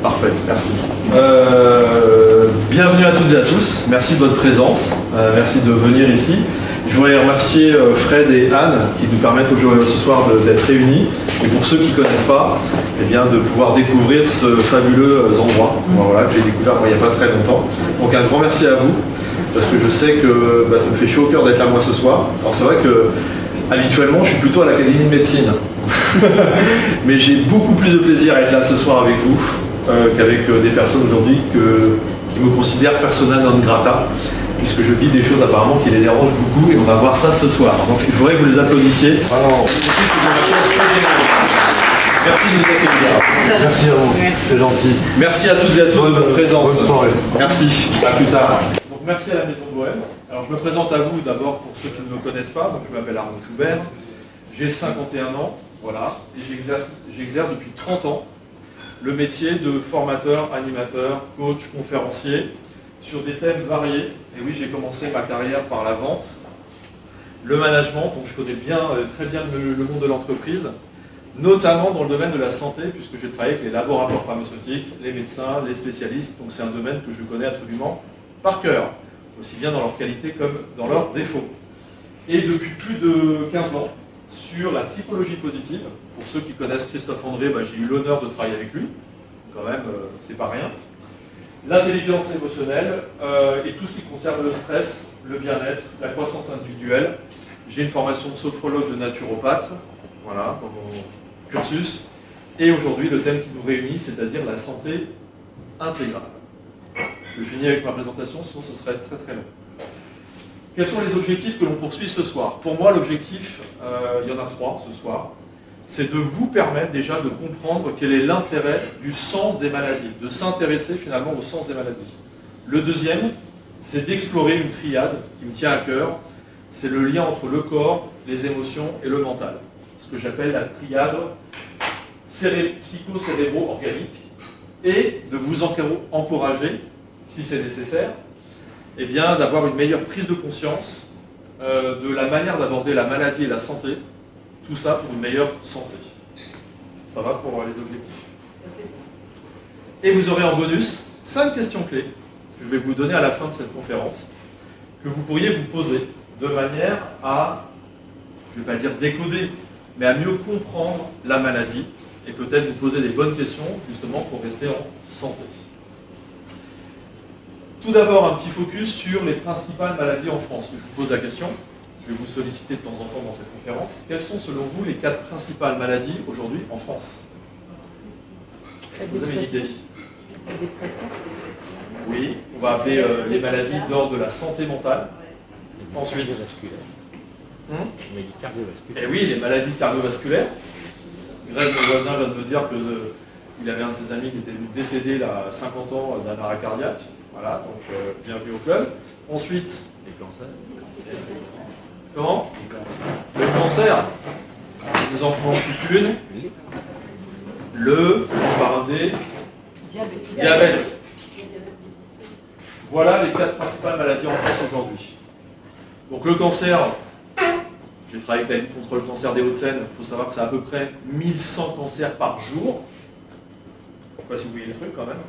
Parfait, merci. Bienvenue à toutes et à tous, merci de votre présence, merci de venir ici. Je voudrais remercier Fred et Anne qui nous permettent ce soir d'être réunis et pour ceux qui ne connaissent pas, eh bien, de pouvoir découvrir ce fabuleux endroit voilà, que j'ai découvert il n'y a pas très longtemps. Donc un grand merci à vous parce que je sais que ça me fait chaud au cœur d'être là moi ce soir. Alors c'est vrai que habituellement je suis plutôt à l'Académie de médecine mais j'ai beaucoup plus de plaisir à être là ce soir avec vous qu'avec des personnes aujourd'hui qui me considèrent persona non grata, puisque je dis des choses apparemment qui les dérangent beaucoup, et on va voir ça ce soir. Donc il faudrait que vous les applaudissiez. Merci de nous accueillir. Merci à vous, c'est gentil. Merci à toutes et à tous de votre présence. Bonne soirée. Merci, à plus tard. Donc merci à la Maison de Bohème. Alors je me présente à vous d'abord pour ceux qui ne me connaissent pas. Donc je m'appelle Arnaud Joubert, j'ai 51 ans, voilà, et j'exerce depuis 30 ans le métier de formateur, animateur, coach, conférencier, sur des thèmes variés. Et oui, j'ai commencé ma carrière par la vente, le management, donc je connais très bien le monde de l'entreprise, notamment dans le domaine de la santé, puisque j'ai travaillé avec les laboratoires pharmaceutiques, les médecins, les spécialistes, donc c'est un domaine que je connais absolument par cœur, aussi bien dans leur qualité comme dans leurs défauts. Et depuis plus de 15 ans, sur la psychologie positive, pour ceux qui connaissent Christophe André, j'ai eu l'honneur de travailler avec lui, quand même, c'est pas rien. L'intelligence émotionnelle et tout ce qui concerne le stress, le bien-être, la croissance individuelle. J'ai une formation de sophrologue, de naturopathe, voilà, dans mon cursus. Et aujourd'hui, le thème qui nous réunit, c'est-à-dire la santé intégrale. Je finis avec ma présentation, sinon ce serait très très long. Quels sont les objectifs que l'on poursuit ce soir? Pour moi, l'objectif, il y en a 3 ce soir. C'est de vous permettre déjà de comprendre quel est l'intérêt du sens des maladies, de s'intéresser finalement au sens des maladies. Le deuxième, c'est d'explorer une triade qui me tient à cœur, c'est le lien entre le corps, les émotions et le mental. Ce que j'appelle la triade psycho-cérébro-organique, et de vous encourager, si c'est nécessaire, eh bien, d'avoir une meilleure prise de conscience de la manière d'aborder la maladie et la santé, tout ça pour une meilleure santé. Ça va pour les objectifs. Et vous aurez en bonus 5 questions clés que je vais vous donner à la fin de cette conférence, que vous pourriez vous poser de manière à, je ne vais pas dire décoder, mais à mieux comprendre la maladie et peut-être vous poser des bonnes questions justement pour rester en santé. Tout d'abord, un petit focus sur les principales maladies en France. Je vous pose la question. Je vais vous solliciter de temps en temps dans cette conférence. Quelles sont selon vous les 4 principales maladies aujourd'hui en France? Vous avez une idée? Oui, on va appeler les maladies d'ordre de la santé mentale. Ensuite, et oui, les maladies cardiovasculaires. Greg, mon voisin, vient de me dire qu'il avait un de ses amis qui était décédé là, à 50 ans d'un arrêt cardiaque. Voilà, donc bienvenue au club. Ensuite, les cancers. Comment? Le cancer. Nous en prenons toute une. Ça commence par un D. Diabète. Voilà les 4 principales maladies en France aujourd'hui. Donc le cancer, j'ai travaillé avec la lutte contre le cancer des Hauts-de-Seine. Il faut savoir que c'est à peu près 1100 cancers par jour. Je ne sais pas si vous voyez les trucs quand même.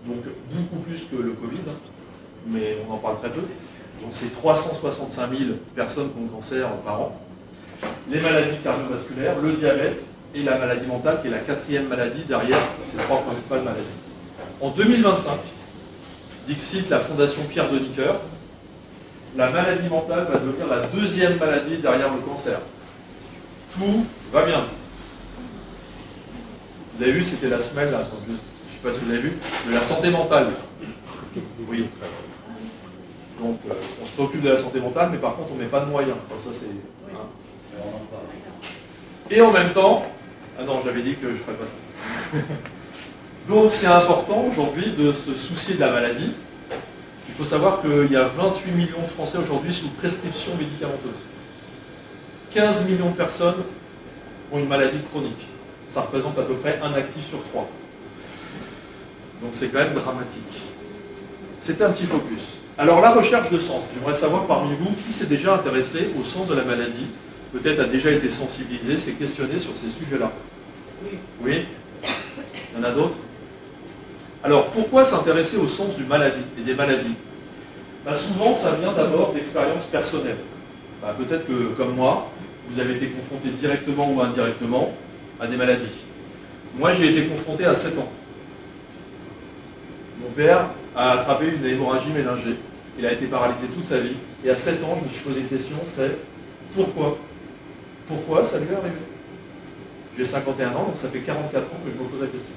Donc beaucoup plus que le Covid, mais on en parle très peu. Donc c'est 365 000 personnes qui ont le cancer par an. Les maladies cardiovasculaires, le diabète et la maladie mentale, qui est la 4e maladie derrière ces 3 principales maladies. En 2025, dixit la fondation Pierre de Nicker, la maladie mentale va devenir la 2e maladie derrière le cancer. Tout va bien. Vous avez vu, c'était la semaine, là, je ne sais pas si vous avez vu, de la santé mentale. Oui. Donc, on se préoccupe de la santé mentale, mais par contre, on ne met pas de moyens. Enfin, ça, c'est... Hein. Et en même temps... Ah non, j'avais dit que je ne ferais pas ça. Donc, c'est important, aujourd'hui, de se soucier de la maladie. Il faut savoir qu'il y a 28 millions de Français aujourd'hui sous prescription médicamenteuse. 15 millions de personnes ont une maladie chronique. Ça représente à peu près un actif sur 3. Donc c'est quand même dramatique. C'était un petit focus. Alors la recherche de sens. J'aimerais savoir parmi vous qui s'est déjà intéressé au sens de la maladie, peut-être a déjà été sensibilisé, s'est questionné sur ces sujets-là. Oui. Oui. Il y en a d'autres? Alors, pourquoi s'intéresser au sens du maladie et des maladies? Ben, souvent, ça vient d'abord d'expériences personnelles. Ben, peut-être que, comme moi, vous avez été confronté directement ou indirectement à des maladies. Moi, j'ai été confronté à 7 ans. Mon père a attrapé une hémorragie méningée. Il a été paralysé toute sa vie. Et à 7 ans, je me suis posé une question, c'est pourquoi? Pourquoi ça lui est arrivé? J'ai 51 ans, donc ça fait 44 ans que je me pose la question.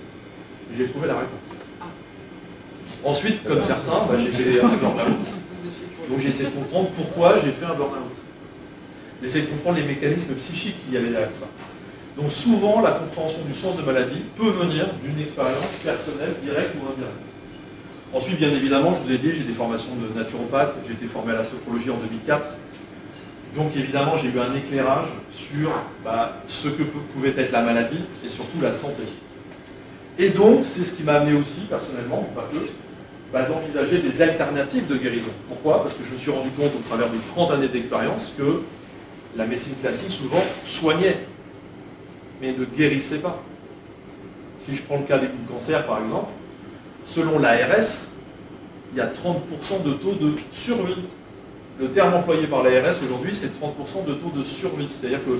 Et j'ai trouvé la réponse. Ensuite, comme certains, bah, j'ai fait un burn-out. Donc j'ai essayé de comprendre pourquoi j'ai fait un burn-out. J'essaie de comprendre les mécanismes psychiques qu'il y avait derrière ça. Donc souvent, la compréhension du sens de maladie peut venir d'une expérience personnelle, directe ou indirecte. Ensuite, bien évidemment, je vous ai dit, j'ai des formations de naturopathe, j'ai été formé à la sophrologie en 2004. Donc évidemment, j'ai eu un éclairage sur ce que pouvait être la maladie et surtout la santé. Et donc, c'est ce qui m'a amené aussi, personnellement, pas que, d'envisager des alternatives de guérison. Pourquoi? Parce que je me suis rendu compte au travers de 30 années d'expérience que la médecine classique, souvent, soignait, mais ne guérissait pas. Si je prends le cas du cancer, par exemple, selon l'ARS, il y a 30% de taux de survie. Le terme employé par l'ARS aujourd'hui, c'est 30% de taux de survie. C'est-à-dire que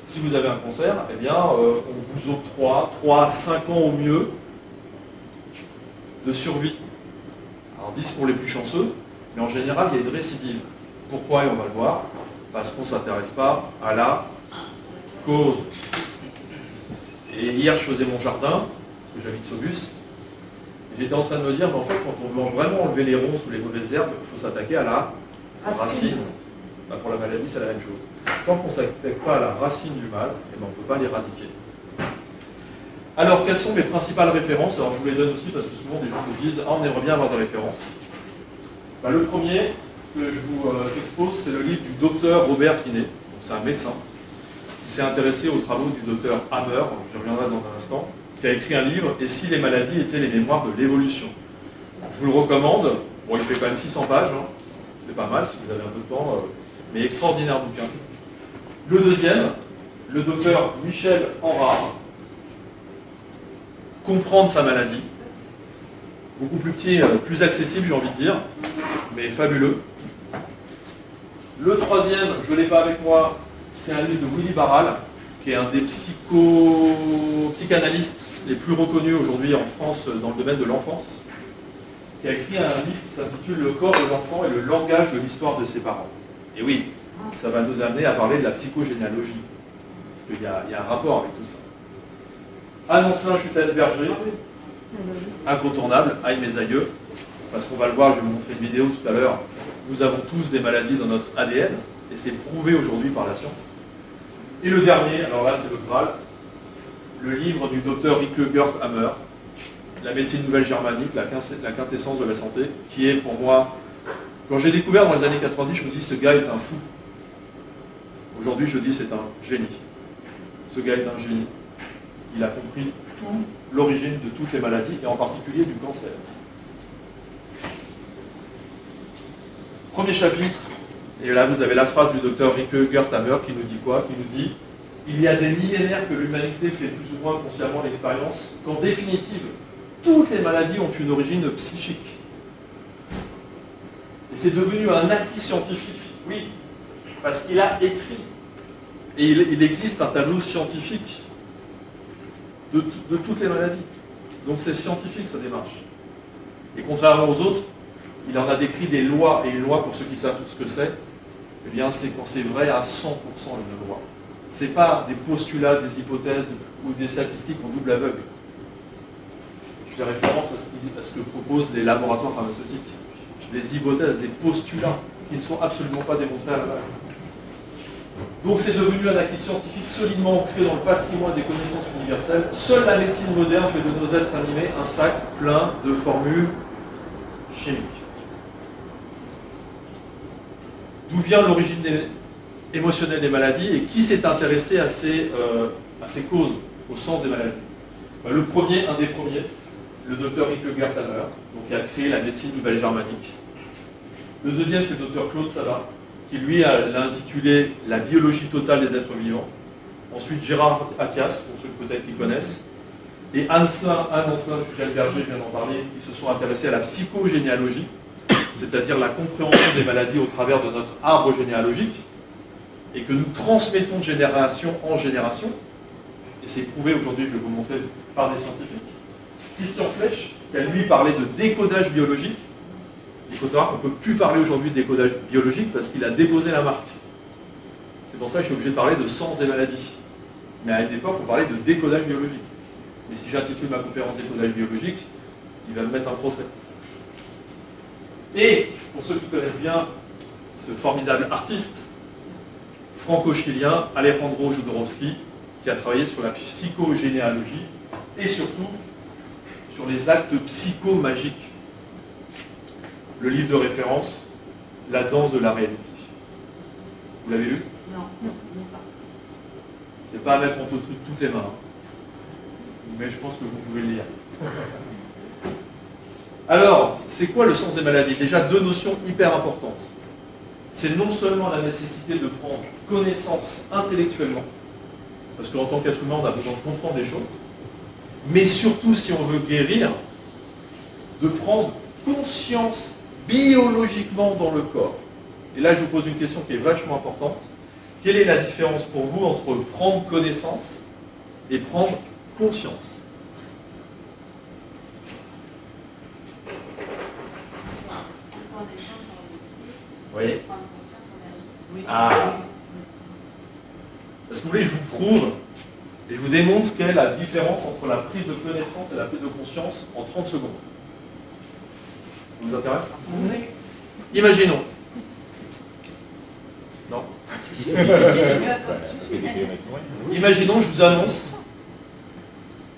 si vous avez un cancer, eh bien, on vous octroie 3 à 5 ans au mieux de survie. Alors 10 pour les plus chanceux, mais en général, il y a une récidive. Pourquoi? Et on va le voir. Parce qu'on ne s'intéresse pas à la cause. Et hier, je faisais mon jardin, parce que j'habite Saubus, et j'étais en train de me dire, mais en fait, quand on veut vraiment enlever les ronces ou les mauvaises herbes, il faut s'attaquer à la racine. Pour la maladie, c'est la même chose. Tant qu'on ne s'attaque pas à la racine du mal, on ne peut pas l'éradiquer. Alors, quelles sont mes principales références? Alors, je vous les donne aussi parce que souvent des gens me disent « Ah, on aimerait bien avoir des références. » Le premier que je vous expose, c'est le livre du docteur Robert Quinet. C'est un médecin qui s'est intéressé aux travaux du docteur Hammer, je reviendrai dans un instant, qui a écrit un livre « Et si les maladies étaient les mémoires de l'évolution ?» Je vous le recommande. Bon, il fait quand même 600 pages. C'est pas mal si vous avez un peu de temps, mais extraordinaire bouquin. Le deuxième, le docteur Michel Henrard, Comprendre sa maladie. Beaucoup plus petit, plus accessible, j'ai envie de dire, mais fabuleux. Le troisième, je ne l'ai pas avec moi, c'est un livre de Willy Barral, qui est un des psychanalystes les plus reconnus aujourd'hui en France dans le domaine de l'enfance, qui a écrit un livre qui s'intitule « Le corps de l'enfant et le langage de l'histoire de ses parents ». Et oui, ça va nous amener à parler de la psychogénéalogie, parce qu'il y a un rapport avec tout ça. Annoncin Chutelle-Berger, incontournable, aïe mes aïeux, parce qu'on va le voir, je vais vous montrer une vidéo tout à l'heure, nous avons tous des maladies dans notre ADN, et c'est prouvé aujourd'hui par la science. Et le dernier, alors là c'est le Graal, le livre du docteur Rike Gert Hammer, La médecine nouvelle germanique, la quintessence de la santé, qui est pour moi, quand j'ai découvert dans les années 90, je me dis ce gars est un fou. Aujourd'hui je dis c'est un génie. Ce gars est un génie. Il a compris l'origine de toutes les maladies, et en particulier du cancer. Premier chapitre, et là vous avez la phrase du docteur Rike Gert Hammer qui nous dit quoi? Qui nous dit « Il y a des millénaires que l'humanité fait plus ou moins consciemment l'expérience qu'en définitive, toutes les maladies ont une origine psychique. » Et c'est devenu un acquis scientifique, oui, parce qu'il a écrit. Et il existe un tableau scientifique de toutes les maladies. Donc c'est scientifique sa démarche. Et contrairement aux autres, il en a décrit des lois, et une loi, pour ceux qui savent ce que c'est, eh bien c'est quand c'est vrai à 100% une loi. Ce n'est pas des postulats, des hypothèses ou des statistiques en double aveugle. Je fais référence à ce que proposent les laboratoires pharmaceutiques. Des hypothèses, des postulats qui ne sont absolument pas démontrés à la base. Donc c'est devenu un acquis scientifique solidement ancré dans le patrimoine des connaissances universelles. Seule la médecine moderne fait de nos êtres animés un sac plein de formules chimiques. D'où vient l'origine émotionnelle des maladies et qui s'est intéressé à ces causes, au sens des maladies? Le premier, un des premiers, le docteur Rike Gert Hammer, qui a créé la médecine nouvelle germanique. Le deuxième, c'est le docteur Claude Sabat, qui lui l'a intitulé « La biologie totale des êtres vivants ». Ensuite, Gérard Attias, pour ceux peut-être qui connaissent, et Anne Ancelin, Juliette Berger vient d'en parler, qui se sont intéressés à la psychogénéalogie, c'est-à-dire la compréhension des maladies au travers de notre arbre généalogique, et que nous transmettons de génération en génération. Et c'est prouvé aujourd'hui, je vais vous montrer, par des scientifiques. Christian Flech, qui a lui parlé de décodage biologique. Il faut savoir qu'on ne peut plus parler aujourd'hui de décodage biologique parce qu'il a déposé la marque. C'est pour ça que je suis obligé de parler de sens des maladies. Mais à une époque, on parlait de décodage biologique. Mais si j'intitule ma conférence décodage biologique, il va me mettre un procès. Et, pour ceux qui connaissent bien ce formidable artiste franco-chilien, Alejandro Jodorowsky, qui a travaillé sur la psychogénéalogie et surtout sur les actes psychomagiques. Le livre de référence, La danse de la réalité. Vous l'avez lu? Non, non pas. C'est pas à mettre entre toutes les mains, mais je pense que vous pouvez le lire. Alors, c'est quoi le sens des maladies? Déjà, deux notions hyper importantes. C'est non seulement la nécessité de prendre connaissance intellectuellement, parce qu'en tant qu'être humain, on a besoin de comprendre les choses, mais surtout, si on veut guérir, de prendre conscience biologiquement dans le corps. Et là, je vous pose une question qui est vachement importante. Quelle est la différence pour vous entre prendre connaissance et prendre conscience? Oui. Ah. Est-ce que vous voulez que je vous prouve et je vous démontre ce qu'est la différence entre la prise de connaissance et la prise de conscience en 30 secondes? Ça vous intéresse? Oui. Imaginons. Non. Imaginons, je vous annonce,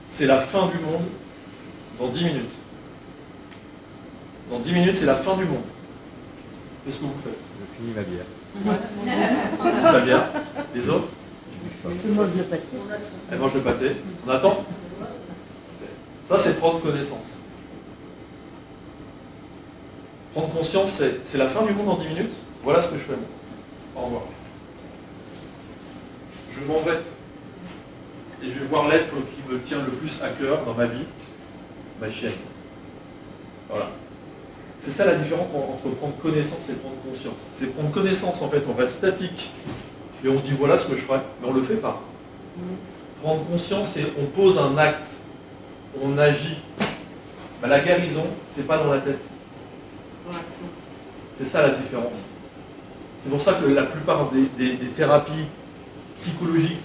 c'est la fin du monde dans 10 minutes. Dans 10 minutes, c'est la fin du monde. Qu'est-ce que vous faites? Je finis ma bière. Ça vient. Les autres? Elle mange le pâté. Elle mange le pâté. On attend? Ça, c'est prendre connaissance. Prendre conscience, c'est la fin du monde en 10 minutes. Voilà ce que je fais. Au revoir. Je m'en vais. Et je vais voir l'être qui me tient le plus à cœur dans ma vie, ma chienne. Voilà. C'est ça la différence entre prendre connaissance et prendre conscience. C'est prendre connaissance, en fait, on reste statique. Et on dit voilà ce que je ferai, mais on ne le fait pas. Prendre conscience, c'est on pose un acte, on agit. Ben, la guérison, c'est pas dans la tête. C'est ça la différence. C'est pour ça que la plupart des thérapies psychologiques,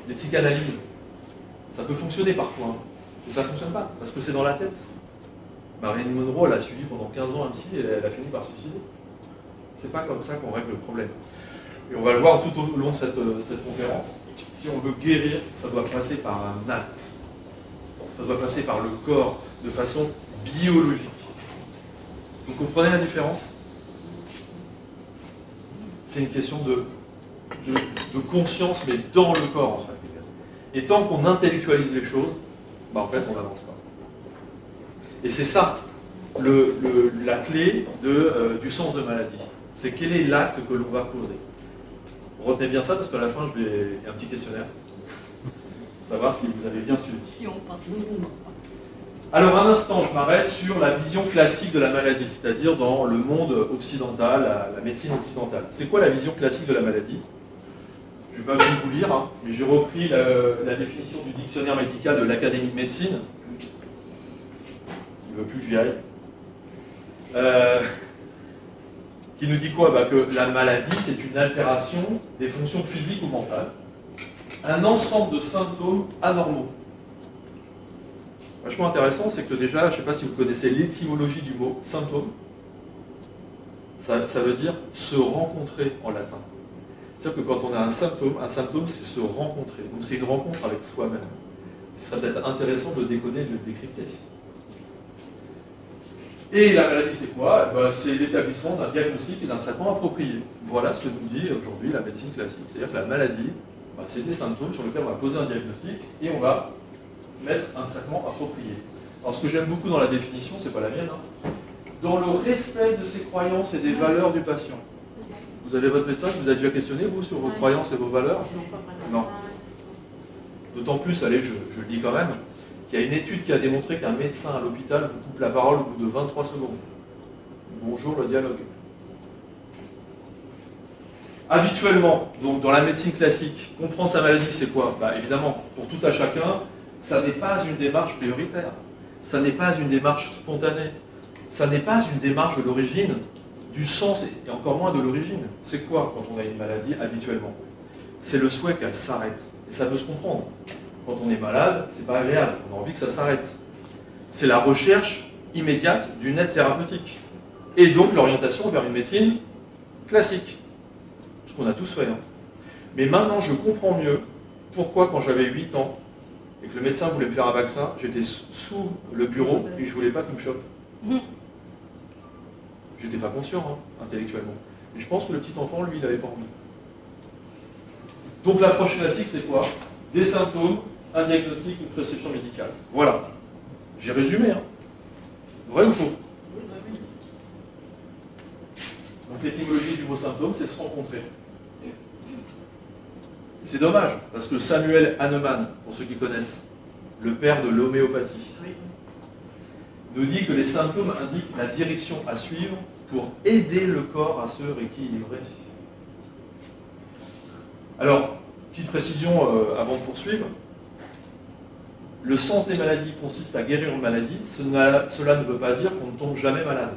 des psychanalyses, ça peut fonctionner parfois, hein, mais ça ne fonctionne pas, parce que c'est dans la tête. Marilyn Monroe, elle a suivi pendant 15 ans un psy et elle a fini par se suicider. C'est pas comme ça qu'on règle le problème. Et on va le voir tout au long de cette conférence. Si on veut guérir, ça doit passer par un acte. Ça doit passer par le corps, de façon biologique. Vous comprenez la différence? C'est une question de conscience, mais dans le corps, en fait. Et tant qu'on intellectualise les choses, bah, en fait, on n'avance pas. Et c'est ça, la clé du sens de maladie. C'est quel est l'acte que l'on va poser. Retenez bien ça, parce qu'à la fin, il y a un petit questionnaire. Savoir si vous avez bien suivi. Alors, un instant, je m'arrête sur la vision classique de la maladie, c'est-à-dire dans le monde occidental, la médecine occidentale. C'est quoi la vision classique de la maladie? Je ne vais pas vous lire, hein, mais j'ai repris la définition du dictionnaire médical de l'Académie de médecine. Il ne veut plus que j'y aille. Qui nous dit quoi? Que la maladie, c'est une altération des fonctions physiques ou mentales. Un ensemble de symptômes anormaux. Vachement intéressant, c'est que déjà, je ne sais pas si vous connaissez l'étymologie du mot symptôme. Ça veut dire se rencontrer en latin. C'est-à-dire que quand on a un symptôme, c'est se rencontrer. Donc c'est une rencontre avec soi-même. Ce serait peut-être intéressant de le décoder et de le décrypter. Et la maladie, c'est quoi? C'est l'établissement d'un diagnostic et d'un traitement approprié. Voilà ce que nous dit aujourd'hui la médecine classique. C'est-à-dire que la maladie, c'est des symptômes sur lesquels on va poser un diagnostic et on va mettre un traitement approprié. Alors ce que j'aime beaucoup dans la définition, c'est pas la mienne, hein, dans le respect de ses croyances et des valeurs du patient. Vous avez votre médecin qui vous a déjà questionné, vous, sur vos croyances et vos valeurs? Non. D'autant plus, allez, je le dis quand même, qu'il y a une étude qui a démontré qu'un médecin à l'hôpital vous coupe la parole au bout de 23 secondes. Bonjour le dialogue. Habituellement, donc dans la médecine classique, comprendre sa maladie, c'est quoi? Bah, évidemment, pour tout à chacun, ça n'est pas une démarche prioritaire. Ça n'est pas une démarche spontanée. Ça n'est pas une démarche de l'origine, du sens, et encore moins de l'origine. C'est quoi quand on a une maladie habituellement? C'est le souhait qu'elle s'arrête. Et ça peut se comprendre. Quand on est malade, c'est pas agréable. On a envie que ça s'arrête. C'est la recherche immédiate d'une aide thérapeutique. Et donc l'orientation vers une médecine classique. Ce qu'on a tous fait. Hein. Mais maintenant, je comprends mieux pourquoi, quand j'avais 8 ans, et que le médecin voulait me faire un vaccin, j'étais sous le bureau et je ne voulais pas qu'il me chope. J'étais pas conscient, hein, intellectuellement. Et je pense que le petit enfant, lui, il n'avait pas envie. Donc l'approche classique, c'est quoi? Des symptômes, un diagnostic, une prescription médicale. Voilà. J'ai résumé. Hein. Vrai ou faux? Donc l'étymologie du mot symptôme, c'est se rencontrer. C'est dommage, parce que Samuel Hahnemann, pour ceux qui connaissent, le père de l'homéopathie, nous dit que les symptômes indiquent la direction à suivre pour aider le corps à se rééquilibrer. Alors, petite précision avant de poursuivre. Le sens des maladies consiste à guérir une maladie. Cela ne veut pas dire qu'on ne tombe jamais malade.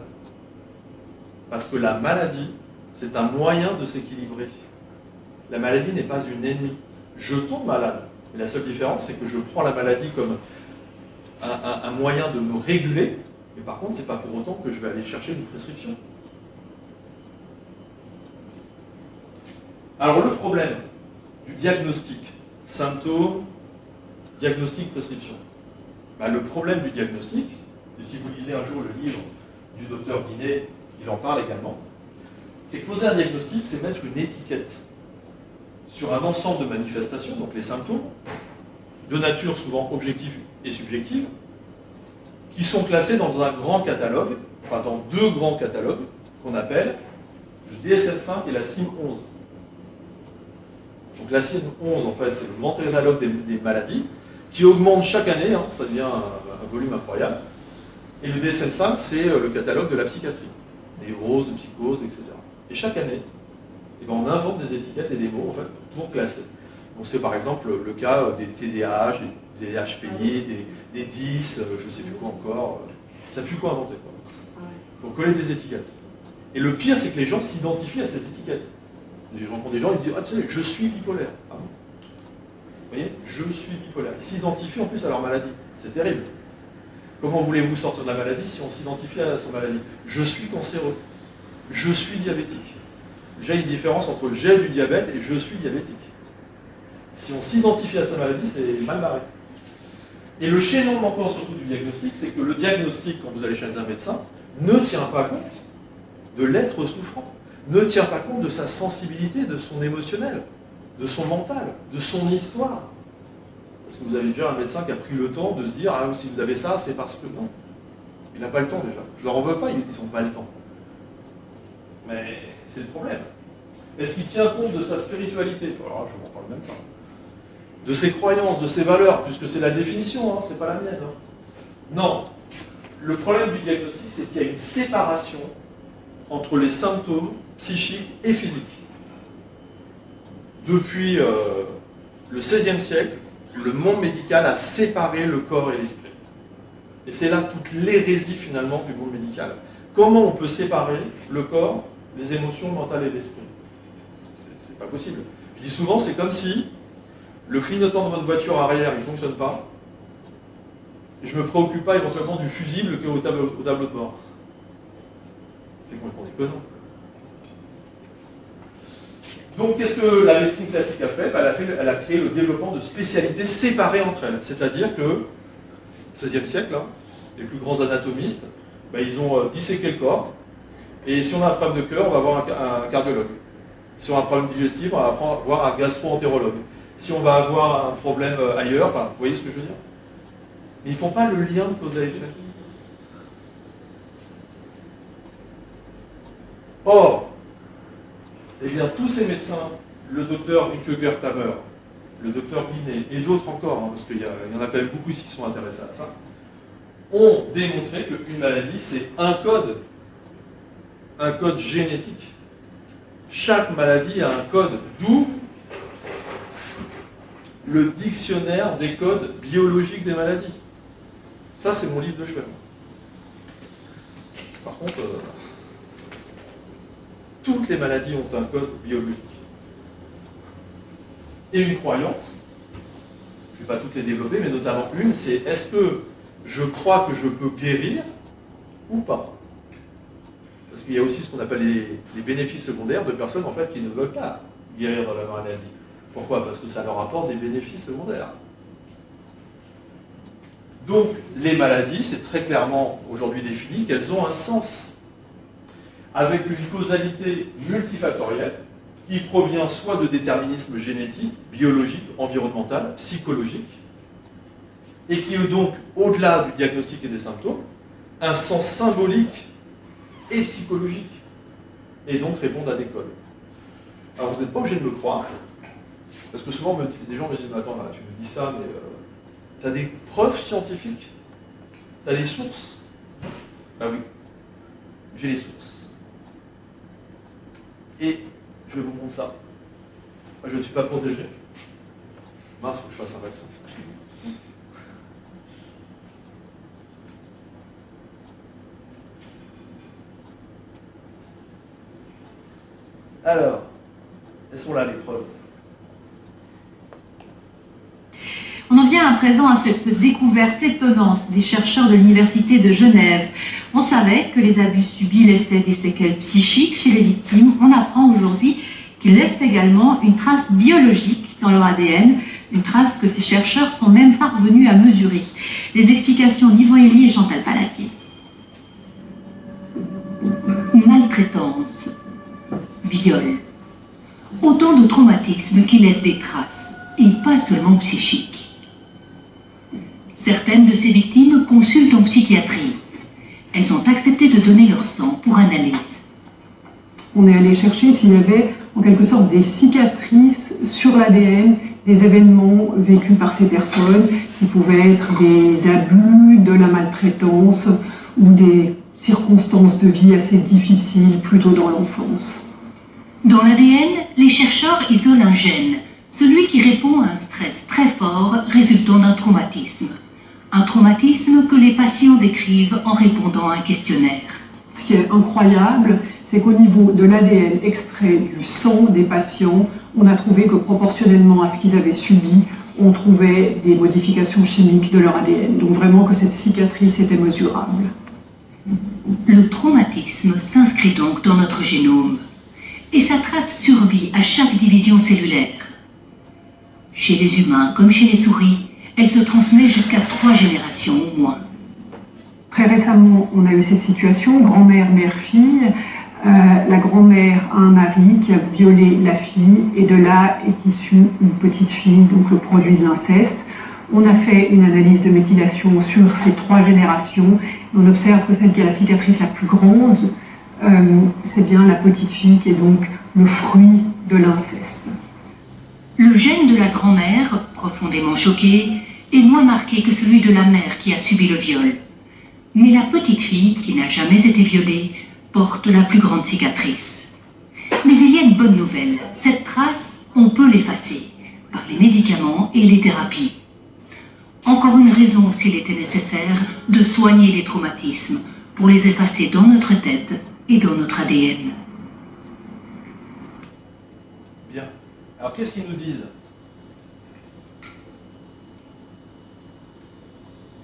Parce que la maladie, c'est un moyen de s'équilibrer. La maladie n'est pas une ennemie. Je tombe malade. Et la seule différence, c'est que je prends la maladie comme un moyen de me réguler. Mais par contre, ce n'est pas pour autant que je vais aller chercher une prescription. Alors le problème du diagnostic, symptômes, diagnostic, prescription. Ben, le problème du diagnostic, et si vous lisez un jour le livre du docteur Guinet, il en parle également, c'est que poser un diagnostic, c'est mettre une étiquette sur un ensemble de manifestations, donc les symptômes, de nature souvent objective et subjective, qui sont classés dans un grand catalogue, enfin dans 2 grands catalogues, qu'on appelle le DSM-5 et la CIM-11. Donc la CIM-11, en fait, c'est le grand catalogue des maladies, qui augmente chaque année, hein, ça devient un volume incroyable. Et le DSM-5, c'est le catalogue de la psychiatrie, névrose, psychose, etc. Et chaque année, eh ben, on invente des étiquettes et des mots, en fait, pour classer. Donc c'est par exemple le cas des TDAH, des HPI, des 10, je ne sais plus quoi encore. Ça fait quoi inventer, quoi. Il faut coller des étiquettes. Et le pire, c'est que les gens s'identifient à ces étiquettes. Les gens font des gens, ils disent, ah tu sais, je suis bipolaire. Ah bon. Vous voyez, je suis bipolaire. Ils s'identifient en plus à leur maladie. C'est terrible. Comment voulez-vous sortir de la maladie si on s'identifie à son maladie? Je suis cancéreux. Je suis diabétique. J'ai une différence entre j'ai du diabète et je suis diabétique. Si on s'identifie à sa maladie, c'est mal barré. Et le chaînon manquant surtout du diagnostic, c'est que le diagnostic, quand vous allez chez un médecin, ne tient pas compte de l'être souffrant, ne tient pas compte de sa sensibilité, de son émotionnel, de son mental, de son histoire. Parce que vous avez déjà un médecin qui a pris le temps de se dire, ah, si vous avez ça, c'est parce que non. Il n'a pas le temps déjà. Je ne leur en veux pas, ils n'ont pas le temps. Mais c'est le problème. Est-ce qu'il tient compte de sa spiritualité? Alors, je n'en parle même pas. De ses croyances, de ses valeurs, puisque c'est la définition, hein, c'est pas la mienne. Hein. Non. Le problème du diagnostic, c'est qu'il y a une séparation entre les symptômes psychiques et physiques. Depuis le XVIe siècle, le monde médical a séparé le corps et l'esprit. Et c'est là toute l'hérésie finalement du monde médical. Comment on peut séparer le corps, les émotions mentales et l'esprit? C'est pas possible. Je dis souvent, c'est comme si le clignotant de votre voiture arrière, il ne fonctionne pas. Et je ne me préoccupe pas éventuellement du fusible qui est au tableau de bord. C'est complètement déconnant. Donc, qu'est-ce que la médecine classique a fait? Elle a créé le développement de spécialités séparées entre elles. C'est-à-dire que, au XVIe siècle, hein, les plus grands anatomistes, ils ont disséqué le corps. Et si on a un problème de cœur, on va voir un cardiologue. Si on a un problème digestif, on va voir un gastro-entérologue. Si on va avoir un problème ailleurs, enfin, vous voyez ce que je veux dire? Mais ils ne font pas le lien de cause à effet. Or, eh bien, tous ces médecins, le docteur Rieke Gerthamer, le docteur Binet et d'autres encore, hein, parce qu'il y en a quand même beaucoup ici qui sont intéressés à ça, ont démontré qu'une maladie, c'est un code génétique. Chaque maladie a un code, d'où le dictionnaire des codes biologiques des maladies. Ça, c'est mon livre de chevet. Par contre, toutes les maladies ont un code biologique. Et une croyance, je ne vais pas toutes les développer, mais notamment une, c'est est-ce que je crois que je peux guérir ou pas? Parce qu'il y a aussi ce qu'on appelle les bénéfices secondaires de personnes en fait, qui ne veulent pas guérir de la maladie. Pourquoi? Parce que ça leur apporte des bénéfices secondaires. Donc, les maladies, c'est très clairement aujourd'hui défini qu'elles ont un sens, avec une causalité multifactorielle qui provient soit de déterminisme génétique, biologique, environnemental, psychologique, et qui est donc, au-delà du diagnostic et des symptômes, un sens symbolique et psychologique, et donc répondent à des codes. Alors vous n'êtes pas obligé de me croire, parce que souvent des gens me disent, mais attends, là, tu me dis ça, mais tu as des preuves scientifiques? Tu as les sources? Ah oui, j'ai les sources. Et je vous montre ça. Je ne suis pas protégé. Mince, il faut que je fasse un vaccin. Alors, elles sont là les preuves. On en vient à présent à cette découverte étonnante des chercheurs de l'Université de Genève. On savait que les abus subis laissaient des séquelles psychiques chez les victimes. On apprend aujourd'hui qu'ils laissent également une trace biologique dans leur ADN, une trace que ces chercheurs sont même parvenus à mesurer. Les explications d'Yvan Elie et Chantal Palatier. Maltraitance, viol, autant de traumatismes qui laissent des traces, et pas seulement psychiques. Certaines de ces victimes consultent en psychiatrie. Elles ont accepté de donner leur sang pour analyse. On est allé chercher s'il y avait en quelque sorte des cicatrices sur l'ADN des événements vécus par ces personnes, qui pouvaient être des abus, de la maltraitance ou des circonstances de vie assez difficiles plutôt dans l'enfance. Dans l'ADN, les chercheurs isolent un gène, celui qui répond à un stress très fort résultant d'un traumatisme. Un traumatisme que les patients décrivent en répondant à un questionnaire. Ce qui est incroyable, c'est qu'au niveau de l'ADN extrait du sang des patients, on a trouvé que proportionnellement à ce qu'ils avaient subi, on trouvait des modifications chimiques de leur ADN. Donc vraiment que cette cicatrice était mesurable. Le traumatisme s'inscrit donc dans notre génome. Et sa trace survit à chaque division cellulaire. Chez les humains comme chez les souris, elle se transmet jusqu'à 3 générations au moins. Très récemment, on a eu cette situation, grand-mère, mère-fille. La grand-mère a un mari qui a violé la fille, et de là est issue une petite fille, donc le produit de l'inceste. On a fait une analyse de méthylation sur ces 3 générations. On observe que celle qui a la cicatrice la plus grande, c'est bien la petite fille qui est donc le fruit de l'inceste. Le gène de la grand-mère, profondément choqué, est moins marqué que celui de la mère qui a subi le viol. Mais la petite fille, qui n'a jamais été violée, porte la plus grande cicatrice. Mais il y a une bonne nouvelle. Cette trace, on peut l'effacer par les médicaments et les thérapies. Encore une raison, s'il était nécessaire, de soigner les traumatismes pour les effacer dans notre tête et dans notre ADN. Bien. Alors qu'est-ce qu'ils nous disent?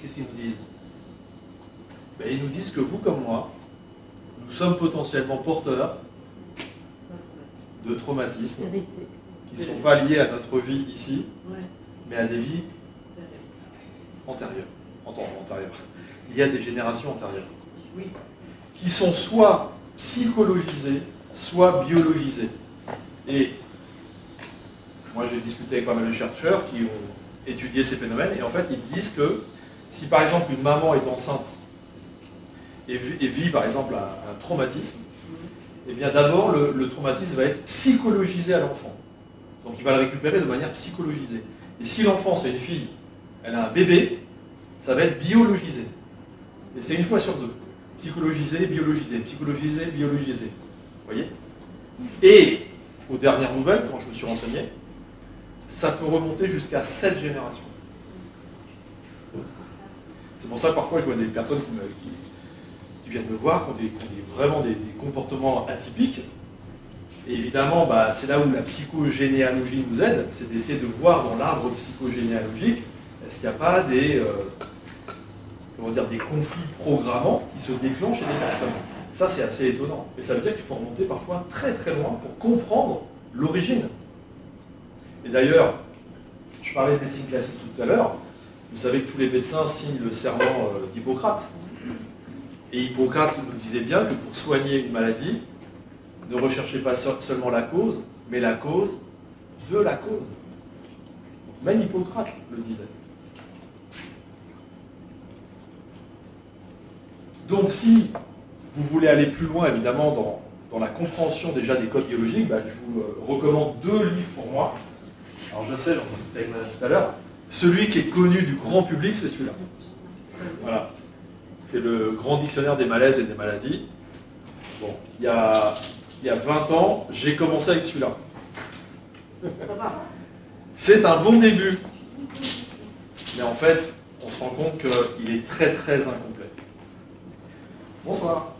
Qu'est-ce qu'ils nous disent? Ben, ils nous disent que vous comme moi, nous sommes potentiellement porteurs de traumatismes qui ne sont pas liés à notre vie ici, mais à des vies antérieures. Il y a des générations antérieures qui sont soit psychologisées, soit biologisées. Et moi j'ai discuté avec pas mal de chercheurs qui ont étudié ces phénomènes, et en fait ils disent que si par exemple une maman est enceinte et vit par exemple un traumatisme, eh bien d'abord le traumatisme va être psychologisé à l'enfant. Donc il va le récupérer de manière psychologisée. Et si l'enfant, c'est une fille, elle a un bébé, ça va être biologisé. Et c'est une fois sur deux. Psychologisé, biologisé, psychologisé, biologisé. Vous voyez? Et, aux dernières nouvelles, quand je me suis renseigné, ça peut remonter jusqu'à 7 générations. C'est pour ça que parfois je vois des personnes qui viennent me voir, qui ont vraiment des comportements atypiques. Et évidemment, bah, c'est là où la psychogénéalogie nous aide, c'est d'essayer de voir dans l'arbre psychogénéalogique, est-ce qu'il n'y a pas des conflits programmants qui se déclenchent chez des personnes. Ça, c'est assez étonnant. Et ça veut dire qu'il faut remonter parfois très très loin pour comprendre l'origine. Et d'ailleurs, je parlais de médecine classique tout à l'heure, vous savez que tous les médecins signent le serment d'Hippocrate. Et Hippocrate nous disait bien que pour soigner une maladie, ne recherchez pas seulement la cause, mais la cause de la cause. Même Hippocrate le disait. Donc si vous voulez aller plus loin, évidemment, dans la compréhension déjà des codes biologiques, bah, je vous recommande 2 livres pour moi. Alors je sais, j'en discutais avec madame tout à l'heure. Celui qui est connu du grand public, c'est celui-là. Voilà. C'est le grand dictionnaire des malaises et des maladies. Bon, il y a 20 ans, j'ai commencé avec celui-là. C'est un bon début. Mais en fait, on se rend compte qu'il est très très incomplet. Bonsoir.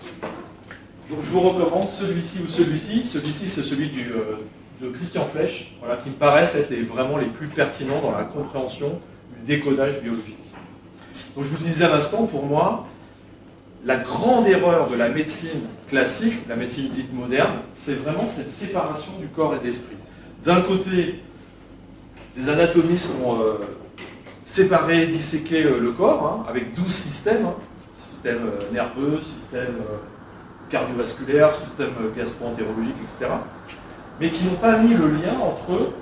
Donc je vous recommande celui-ci ou celui-ci. Celui-ci, c'est celui de Christian Flech, voilà, qui me paraissent être vraiment les plus pertinents dans la compréhension du décodage biologique. Donc je vous disais à l'instant, pour moi, la grande erreur de la médecine classique, la médecine dite moderne, c'est vraiment cette séparation du corps et de l'esprit. D'un côté, des anatomistes ont séparé, disséqué le corps, hein, avec 12 systèmes, hein, système nerveux, système cardiovasculaire, système gastro-entérologique, etc. Mais qui n'ont pas mis le lien entre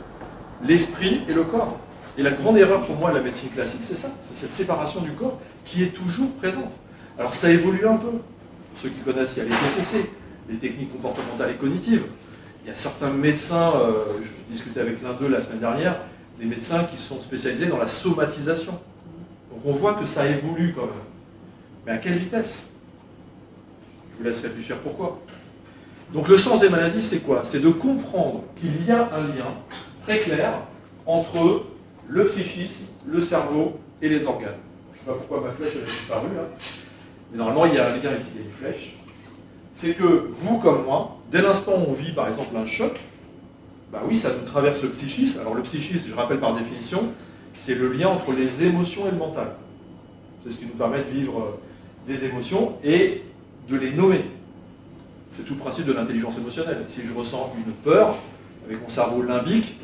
l'esprit et le corps. Et la grande erreur pour moi de la médecine classique, c'est ça, c'est cette séparation du corps qui est toujours présente. Alors ça évolue un peu. Pour ceux qui connaissent, il y a les TCC, les techniques comportementales et cognitives. Il y a certains médecins, je discutais avec l'un d'eux la semaine dernière, des médecins qui sont spécialisés dans la somatisation. Donc on voit que ça évolue quand même. Mais à quelle vitesse? Je vous laisse réfléchir pourquoi. Donc le sens des maladies, c'est quoi? C'est de comprendre qu'il y a un lien très clair entre le psychisme, le cerveau et les organes. Je ne sais pas pourquoi ma flèche elle est disparue là. Mais normalement, il y a un lien ici, il y a une flèche. C'est que vous comme moi, dès l'instant où on vit par exemple un choc, bah oui, ça nous traverse le psychisme. Alors le psychisme, je rappelle par définition, c'est le lien entre les émotions et le mental. C'est ce qui nous permet de vivre des émotions et de les nommer. C'est tout le principe de l'intelligence émotionnelle. Si je ressens une peur, avec mon cerveau limbique,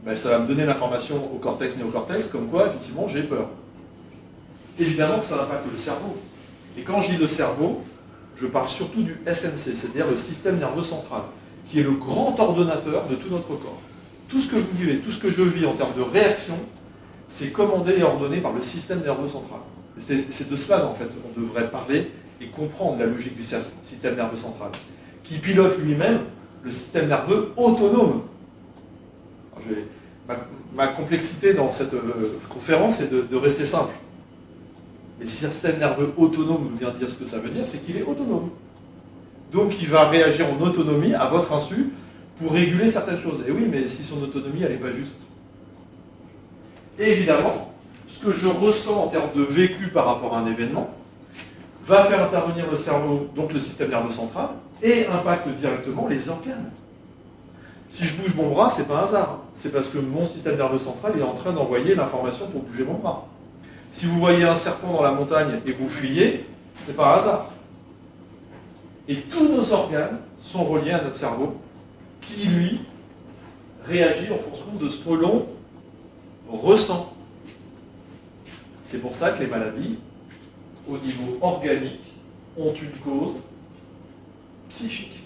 ben ça va me donner l'information au cortex, néocortex, comme quoi, effectivement, j'ai peur. Évidemment que ça n'impacte le cerveau. Et quand je dis le cerveau, je parle surtout du SNC, c'est-à-dire le système nerveux central, qui est le grand ordonnateur de tout notre corps. Tout ce que vous vivez, tout ce que je vis en termes de réaction, c'est commandé et ordonné par le système nerveux central. C'est de cela, en fait, on devrait parler et comprendre la logique du système nerveux central, qui pilote lui-même le système nerveux autonome. Ma complexité dans cette conférence est de rester simple. Et le système nerveux autonome veut bien dire ce que ça veut dire, c'est qu'il est autonome. Donc il va réagir en autonomie à votre insu pour réguler certaines choses. Et oui, mais si son autonomie, elle n'est pas juste. Et évidemment, ce que je ressens en termes de vécu par rapport à un événement va faire intervenir le cerveau, donc le système nerveux central, et impacte directement les organes. Si je bouge mon bras, c'est pas un hasard. C'est parce que mon système nerveux central est en train d'envoyer l'information pour bouger mon bras. Si vous voyez un serpent dans la montagne et vous fuyez, c'est pas un hasard. Et tous nos organes sont reliés à notre cerveau, qui lui réagit en fonction de ce que l'on ressent. C'est pour ça que les maladies, au niveau organique, ont une cause psychique.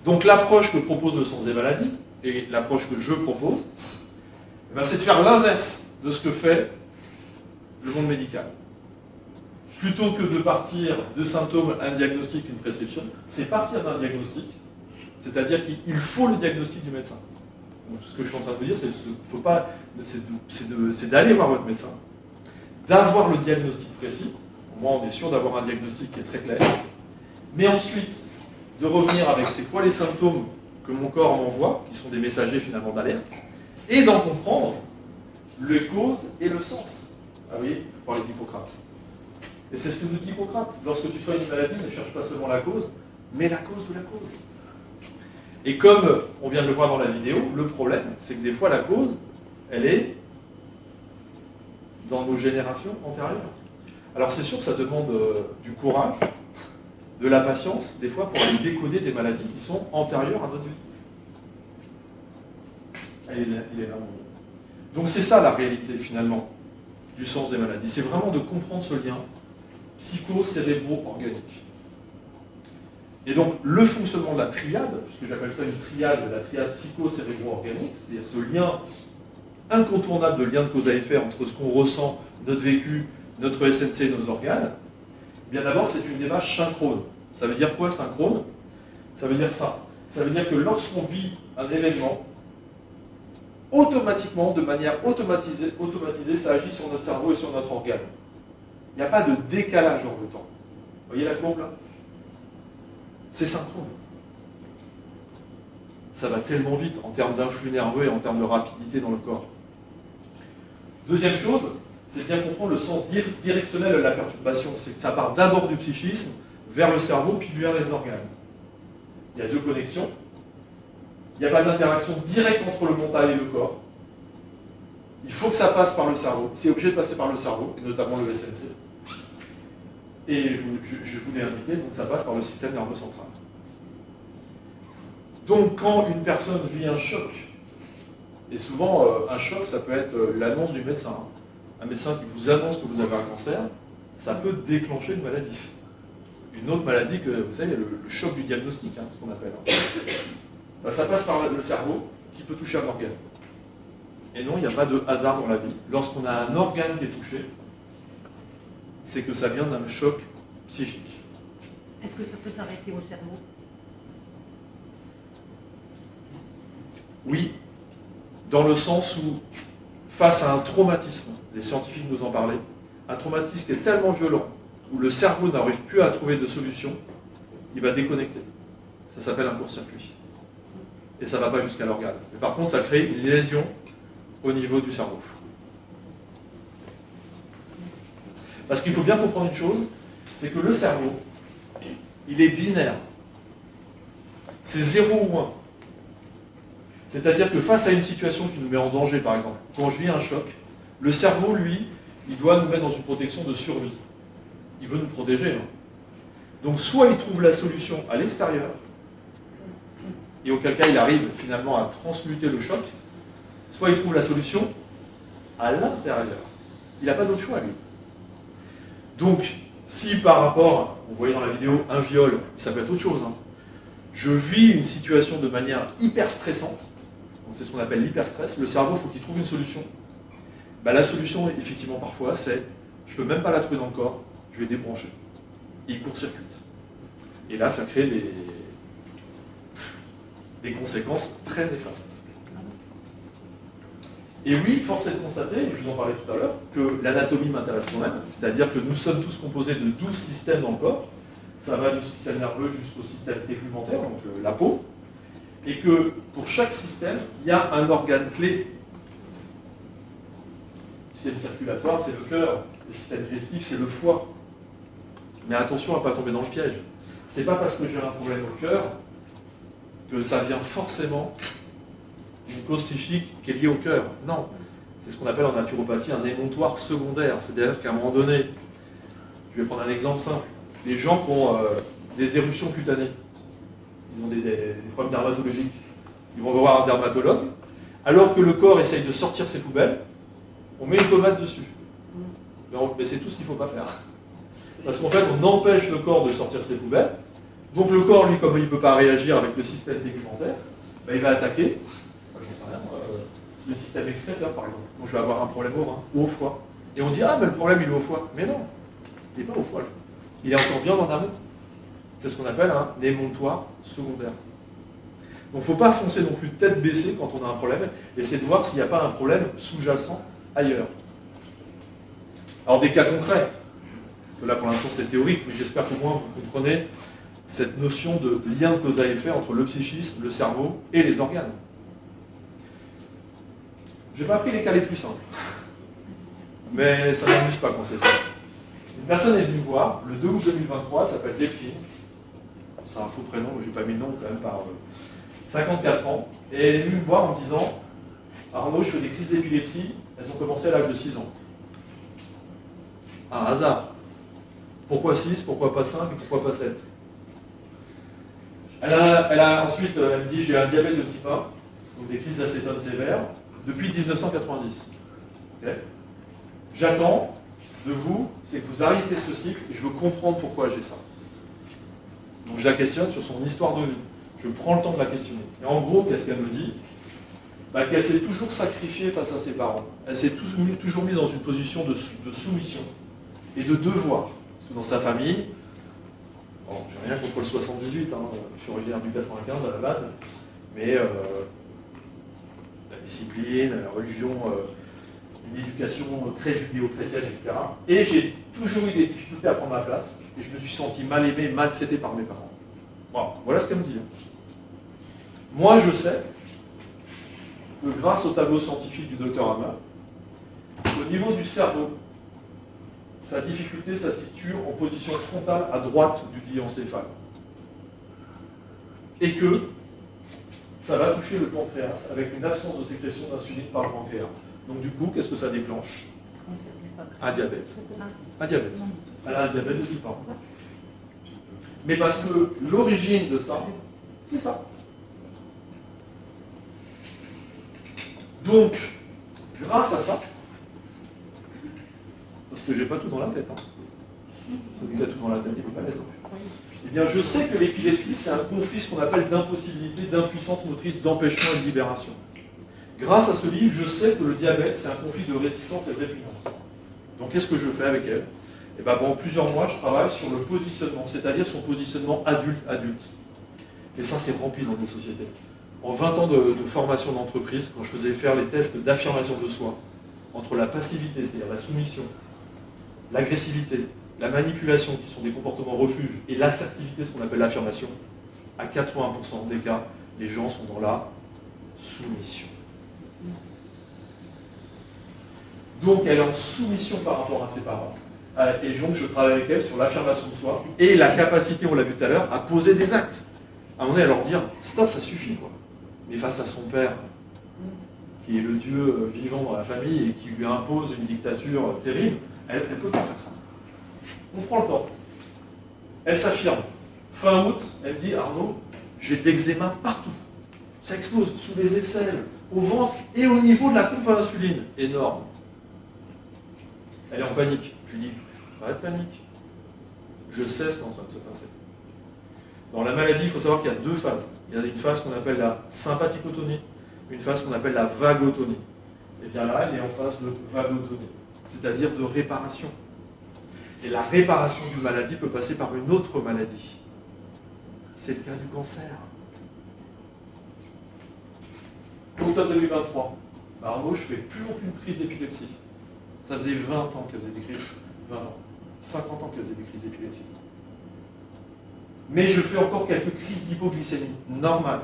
Donc l'approche que propose le sens des maladies, et l'approche que je propose, c'est de faire l'inverse de ce que fait le monde médical. Plutôt que de partir de symptômes, un diagnostic, une prescription, c'est partir d'un diagnostic, c'est-à-dire qu'il faut le diagnostic du médecin. Donc, ce que je suis en train de vous dire, c'est d'aller voir votre médecin, d'avoir le diagnostic précis. Au moins, on est sûr d'avoir un diagnostic qui est très clair. Mais ensuite, de revenir avec c'est quoi les symptômes que mon corps m'envoie, qui sont des messagers finalement d'alerte, et d'en comprendre les causes et le sens. Ah oui, pour parler d'Hippocrate. Et c'est ce que nous dit Hippocrate. Lorsque tu soignes une maladie, ne cherche pas seulement la cause, mais la cause de la cause. Et comme on vient de le voir dans la vidéo, le problème, c'est que des fois la cause, elle est dans nos générations antérieures. Alors c'est sûr que ça demande du courage, de la patience, des fois pour aller décoder des maladies qui sont antérieures à notre vie. Il est là. Donc c'est ça la réalité finalement du sens des maladies. C'est vraiment de comprendre ce lien psycho-cérébro-organique. Et donc le fonctionnement de la triade, puisque j'appelle ça une triade, la triade psycho-cérébro-organique, c'est-à-dire ce lien incontournable de lien de cause à effet entre ce qu'on ressent, notre vécu, notre SNC et nos organes, bien d'abord c'est une démarche synchrone. Ça veut dire quoi synchrone? Ça veut dire ça. Ça veut dire que lorsqu'on vit un événement, automatiquement, de manière automatisée, ça agit sur notre cerveau et sur notre organe. Il n'y a pas de décalage dans le temps. Vous voyez la courbe là? C'est synchrone. Ça va tellement vite en termes d'influx nerveux et en termes de rapidité dans le corps. Deuxième chose, c'est bien comprendre le sens directionnel de la perturbation. C'est que ça part d'abord du psychisme vers le cerveau, puis vers les organes. Il y a deux connexions. Il n'y a pas d'interaction directe entre le mental et le corps. Il faut que ça passe par le cerveau. C'est obligé de passer par le cerveau, et notamment le SNC. Et je vous l'ai indiqué, donc ça passe par le système nerveux central. Donc quand une personne vit un choc, et souvent un choc ça peut être l'annonce du médecin, un médecin qui vous annonce que vous avez un cancer, ça peut déclencher une maladie. Une autre maladie que, vous savez, le choc du diagnostic, ce qu'on appelle. Ben, ça passe par le cerveau qui peut toucher un organe. Et non, il n'y a pas de hasard dans la vie. Lorsqu'on a un organe qui est touché, c'est que ça vient d'un choc psychique. Est-ce que ça peut s'arrêter au cerveau? Oui, dans le sens où, face à un traumatisme, les scientifiques nous en parlaient, un traumatisme qui est tellement violent, où le cerveau n'arrive plus à trouver de solution, il va déconnecter. Ça s'appelle un court-circuit. Et ça ne va pas jusqu'à l'organe. Mais par contre, ça crée une lésion au niveau du cerveau. Parce qu'il faut bien comprendre une chose, c'est que le cerveau, il est binaire. C'est 0 ou 1. C'est-à-dire que face à une situation qui nous met en danger, par exemple, quand je vis un choc, le cerveau, lui, il doit nous mettre dans une protection de survie. Il veut nous protéger. Donc soit il trouve la solution à l'extérieur, et auquel cas il arrive finalement à transmuter le choc, soit il trouve la solution à l'intérieur. Il n'a pas d'autre choix, lui. Donc, si par rapport, vous voyez dans la vidéo, un viol, ça peut être autre chose. Je vis une situation de manière hyper stressante, c'est ce qu'on appelle l'hyperstress, le cerveau, il faut qu'il trouve une solution. Ben, la solution, effectivement, parfois, c'est, je ne peux même pas la trouver dans le corps, je vais débrancher. Et il court-circuite. Et là, ça crée des conséquences très néfastes. Et oui, force est de constater, je vous en parlais tout à l'heure, que l'anatomie m'intéresse quand même, c'est-à-dire que nous sommes tous composés de 12 systèmes dans le corps, ça va du système nerveux jusqu'au système tegumentaire, donc la peau, et que pour chaque système, il y a un organe clé. Le système circulatoire, c'est le cœur, le système digestif, c'est le foie. Mais attention à ne pas tomber dans le piège. Ce n'est pas parce que j'ai un problème au cœur que ça vient forcément d'une cause psychique qui est liée au cœur. Non. C'est ce qu'on appelle en naturopathie un émontoire secondaire. C'est-à-dire qu'à un moment donné, je vais prendre un exemple simple. Les gens qui ont des éruptions cutanées, ils ont des problèmes dermatologiques, ils vont voir un dermatologue, alors que le corps essaye de sortir ses poubelles, on met une pommade dessus. Mais c'est tout ce qu'il ne faut pas faire. Parce qu'en fait, on empêche le corps de sortir ses poubelles. Donc le corps, lui, comme il ne peut pas réagir avec le système tegumentaire, ben, il va attaquer, j'en sais rien, le système excréteur, par exemple. Donc je vais avoir un problème au rein ou au foie. Et on dit, ah, mais le problème, il est au foie. Mais non, il n'est pas au foie. Il est encore bien en amont. C'est ce qu'on appelle un émontoire secondaire. Donc il ne faut pas foncer non plus tête baissée quand on a un problème, essayer de voir s'il n'y a pas un problème sous-jacent ailleurs. Alors des cas concrets, parce que là pour l'instant c'est théorique, mais j'espère qu'au moins vous comprenez cette notion de lien de cause à effet entre le psychisme, le cerveau et les organes. Je n'ai pas pris les cas les plus simples, mais ça ne m'amuse pas quand c'est ça. Une personne est venue me voir, le 2 août 2023, elle s'appelle Delphine, c'est un faux prénom, mais je n'ai pas mis le nom quand même par 54 ans, et elle est venue me voir en me disant « Arnaud, je fais des crises d'épilepsie, elles ont commencé à l'âge de 6 ans. » Un hasard. Pourquoi 6, pourquoi pas 5 et pourquoi pas 7? Ensuite, elle me dit « J'ai un diabète de type 1, donc des crises d'acétone sévères, depuis 1990. Okay. J'attends de vous, c'est que vous arrêtez ce cycle et je veux comprendre pourquoi j'ai ça. » Donc je la questionne sur son histoire de vie. Je prends le temps de la questionner. Et en gros, qu'est-ce qu'elle me dit? Qu'elle s'est toujours sacrifiée face à ses parents. Elle s'est toujours mise dans une position de soumission et de devoir. Parce que dans sa famille, bon, j'ai rien contre le 78, je suis originaire du 95 à la base, mais la discipline, la religion, une éducation très judéo-chrétienne, etc. Et j'ai toujours eu des difficultés à prendre ma place, et je me suis senti mal aimé, maltraité par mes parents. Bon, voilà ce qu'elle me dit. Moi, je sais que grâce au tableau scientifique du docteur Hammer, au niveau du cerveau, sa difficulté, ça se situe en position frontale à droite du diencéphale. Et que ça va toucher le pancréas avec une absence de sécrétion d'insuline par le pancréas. Donc du coup, qu'est-ce que ça déclenche? Un diabète. Un diabète. Elle a un diabète de type 1. Mais parce que l'origine de ça, c'est ça. Donc, grâce à ça, parce que j'ai pas tout dans la tête, celui qui a tout dans la tête, il n'est pas l'aise. Eh bien, je sais que l'épilepsie, c'est un conflit, ce qu'on appelle d'impossibilité, d'impuissance motrice, d'empêchement et de libération. Grâce à ce livre, je sais que le diabète, c'est un conflit de résistance et de répugnance. Donc, qu'est-ce que je fais avec elle? Eh bien, pendant plusieurs mois, je travaille sur le positionnement, c'est-à-dire son positionnement adulte-adulte. Et ça, c'est rempli dans nos sociétés. En 20 ans de formation d'entreprise, quand je faisais faire les tests d'affirmation de soi, entre la passivité, c'est-à-dire la soumission, l'agressivité, la manipulation, qui sont des comportements refuges, et l'assertivité, ce qu'on appelle l'affirmation, à 80% des cas, les gens sont dans la soumission. Donc, elle est en soumission par rapport à ses parents. Et donc, je travaille avec elle sur l'affirmation de soi et la capacité, on l'a vu tout à l'heure, à poser des actes. À un moment donné, à leur dire « stop, ça suffit ». Mais face à son père, qui est le Dieu vivant dans la famille et qui lui impose une dictature terrible, elle ne peut pas faire ça. On prend le temps. Elle s'affirme. Fin août, elle dit « Arnaud, j'ai de l'eczéma partout. Ça explose, sous les aisselles, au ventre et au niveau de la pompe à insuline. Énorme. » Elle est en panique. Je lui dis « pas de panique. Je sais ce qui est en train de se passer. » Dans la maladie, il faut savoir qu'il y a deux phases. Il y a une phase qu'on appelle la sympathicotonie, une phase qu'on appelle la vagotonie. Et bien là, elle est en phase de vagotonie, c'est-à-dire de réparation. Et la réparation d'une maladie peut passer par une autre maladie. C'est le cas du cancer. Octobre 2023, Arnaud, je ne fais plus aucune crise d'épilepsie. Ça faisait 20 ans qu'elle faisait des crises. 20 ans. 50 ans qu'elle faisait des crises d'épilepsie. Mais je fais encore quelques crises d'hypoglycémie, normales.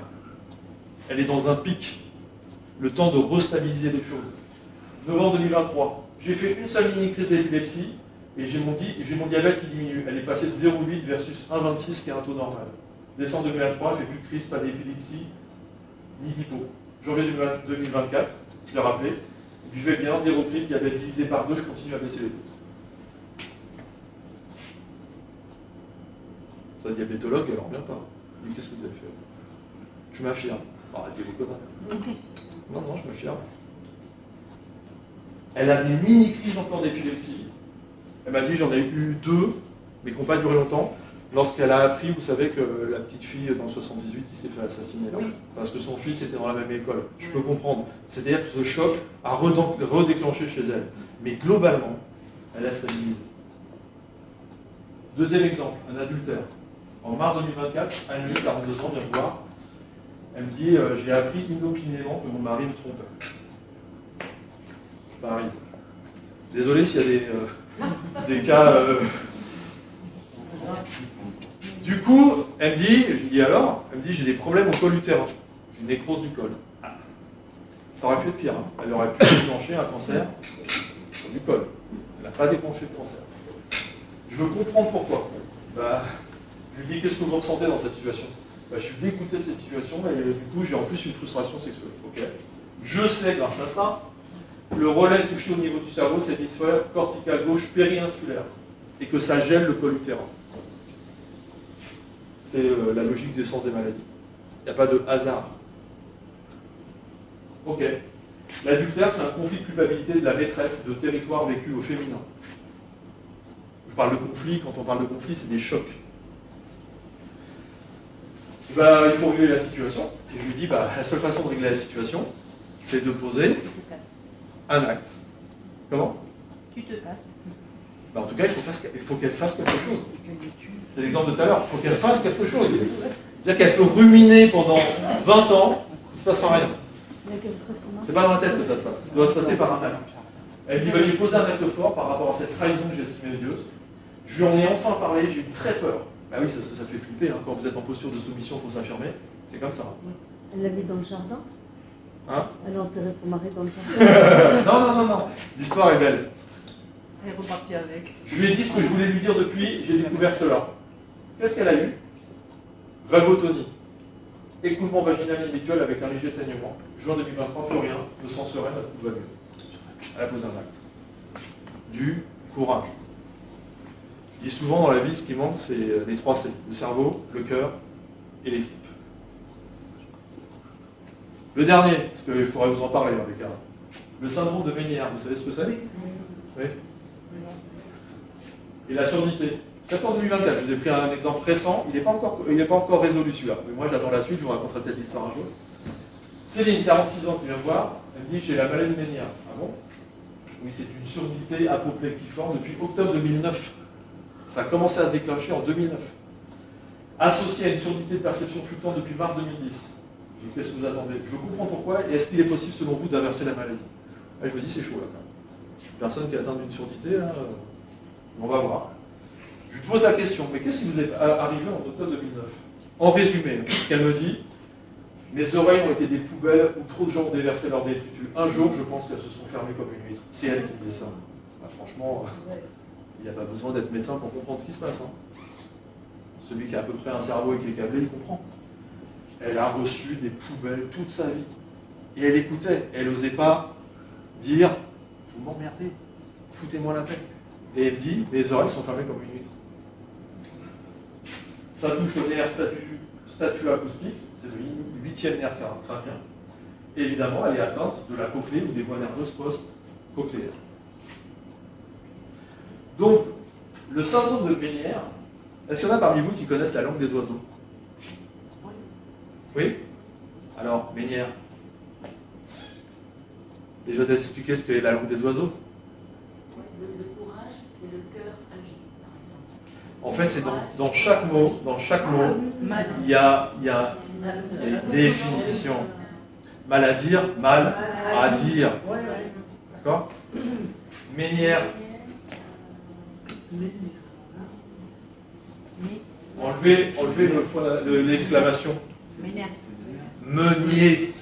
Elle est dans un pic. Le temps de restabiliser les choses. Novembre 2023, j'ai fait une seule mini-crise d'épilepsie et j'ai mon diabète qui diminue. Elle est passée de 0,8 versus 1,26 qui est un taux normal. Décembre 2023, elle ne fait plus de crise, pas d'épilepsie, ni d'hypo. Janvier 2024, je l'ai rappelé, et puis je vais bien, 0 crise, diabète divisé par 2, je continue à baisser les doses. Sa diabétologue, elle n'en revient pas. Mais qu'est-ce que vous avez fait? Je m'affirme. Arrêtez vos conneries. Non, je m'affirme. Elle a des mini-crises encore d'épilepsie. Elle m'a dit, j'en ai eu 2, mais qui n'ont pas duré longtemps, lorsqu'elle a appris, vous savez, que la petite fille dans 78 qui s'est fait assassiner là, parce que son fils était dans la même école. Je peux comprendre. C'est-à-dire que ce choc a redéclenché chez elle. Mais globalement, elle a stabilisé. Deuxième exemple, un adultère. En mars 2024, Annie, 42 ans, vient me voir. Elle me dit, j'ai appris inopinément que mon mari me trompait. Ça arrive. Désolé s'il y a des cas... Du coup, elle me dit, je lui dis alors, elle me dit, j'ai des problèmes au col utérin. J'ai une nécrose du col. Ah. Ça aurait pu être pire. Hein. Elle aurait pu déclencher un cancer du col. Elle n'a pas déclenché de cancer. Je veux comprendre pourquoi. Bah, je lui dis, qu'est-ce que vous ressentez dans cette situation? Bah, je suis dégoûté de cette situation et du coup, j'ai en plus une frustration sexuelle. Okay. Je sais, grâce à ça, le relais touché au niveau du cerveau, c'est l'hémisphère cortical gauche périinsulaire et que ça gèle le col utérin. C'est la logique des sens des maladies. Il n'y a pas de hasard. Ok. L'adultère, c'est un conflit de culpabilité de la maîtresse de territoire vécu au féminin. Je parle de conflit, quand on parle de conflit, c'est des chocs. Bah, il faut régler la situation. Et je lui dis, bah, la seule façon de régler la situation, c'est de poser un acte. Comment? Tu te casses. Bah, en tout cas, il faut qu'elle fasse quelque chose. C'est l'exemple de tout à l'heure. Il faut qu'elle fasse quelque chose. C'est-à-dire qu'elle peut ruminer pendant 20 ans, il ne se passera rien. C'est pas dans la tête que ça se passe. Ça doit se passer par un acte. Elle dit, bah, j'ai posé un acte fort par rapport à cette trahison que j'estimais odieuse. Je lui en ai enfin parlé, j'ai eu très peur. Bah oui, c'est parce que ça te fait flipper. Hein. Quand vous êtes en posture de soumission, il faut s'affirmer. C'est comme ça. Elle l'a mis dans le jardin. Hein? Elle a enterré son mari dans le jardin. Non. L'histoire est belle. Elle est repartie avec. Je lui ai dit ce que je voulais lui dire depuis, j'ai découvert cela. Qu'est-ce qu'elle a eu? Vagotonie. Écoulement vaginal inhabituel avec un léger saignement. Juin 2023, plus rien. Le sang serein, tout va mieux. Elle a posé un acte. Du courage. Je dis souvent dans la vie, ce qui manque, c'est les 3 C. Le cerveau, le cœur et les tripes. Le dernier, parce que je pourrais vous en parler, les gars. Le syndrome de Ménière, vous savez ce que c'est? Oui. Et la surdité. Septembre 2024, je vous ai pris un exemple récent, il n'est pas encore résolu celui-là. Mais moi j'attends la suite, je vous raconterai peut-être l'histoire un jour. Céline, 46 ans, qui vient me voir, elle me dit j'ai la maladie de Ménière. Ah bon? Oui, c'est une surdité apoplectiforme depuis octobre 2009. Ça a commencé à se déclencher en 2009. Associé à une surdité de perception fluctuante depuis mars 2010. Je dis qu'est-ce que vous attendez? Je veux comprendre pourquoi et est-ce qu'il est possible selon vous d'inverser la maladie? Là, je me dis c'est chaud là quand même. Une personne qui a atteint d'une surdité, là, on va voir. Je te pose la question, mais qu'est-ce qui vous est arrivé en octobre 2009? En résumé, ce qu'elle me dit, mes oreilles ont été des poubelles où trop de gens ont déversé leur détritus. Un jour, je pense qu'elles se sont fermées comme une huître. C'est elle qui me dit ça. Bah, franchement, il n'y a pas besoin d'être médecin pour comprendre ce qui se passe. Hein. Celui qui a à peu près un cerveau et qui est câblé, il comprend. Elle a reçu des poubelles toute sa vie. Et elle écoutait. Elle n'osait pas dire « Vous m'emmerdez, foutez-moi la paix ». Et elle me dit « Mes oreilles sont fermées comme une huître ». Ça touche au nerf statut acoustique, c'est le 8e nerf crânien. Et évidemment, elle est atteinte de la cochlée ou des voies nerveuses post-cochléaires. Donc, le syndrome de Ménière, est-ce qu'il y en a parmi vous qui connaissent la langue des oiseaux? Oui? Alors, Ménière. Déjà, t'expliquer ce qu'est la langue des oiseaux? Le courage, c'est le cœur agi, par exemple. En fait, c'est dans chaque mot, il y a une définition. Mal à dire, mal à dire. D'accord? Ménière. Enlevez le point de l'exclamation. Meunier.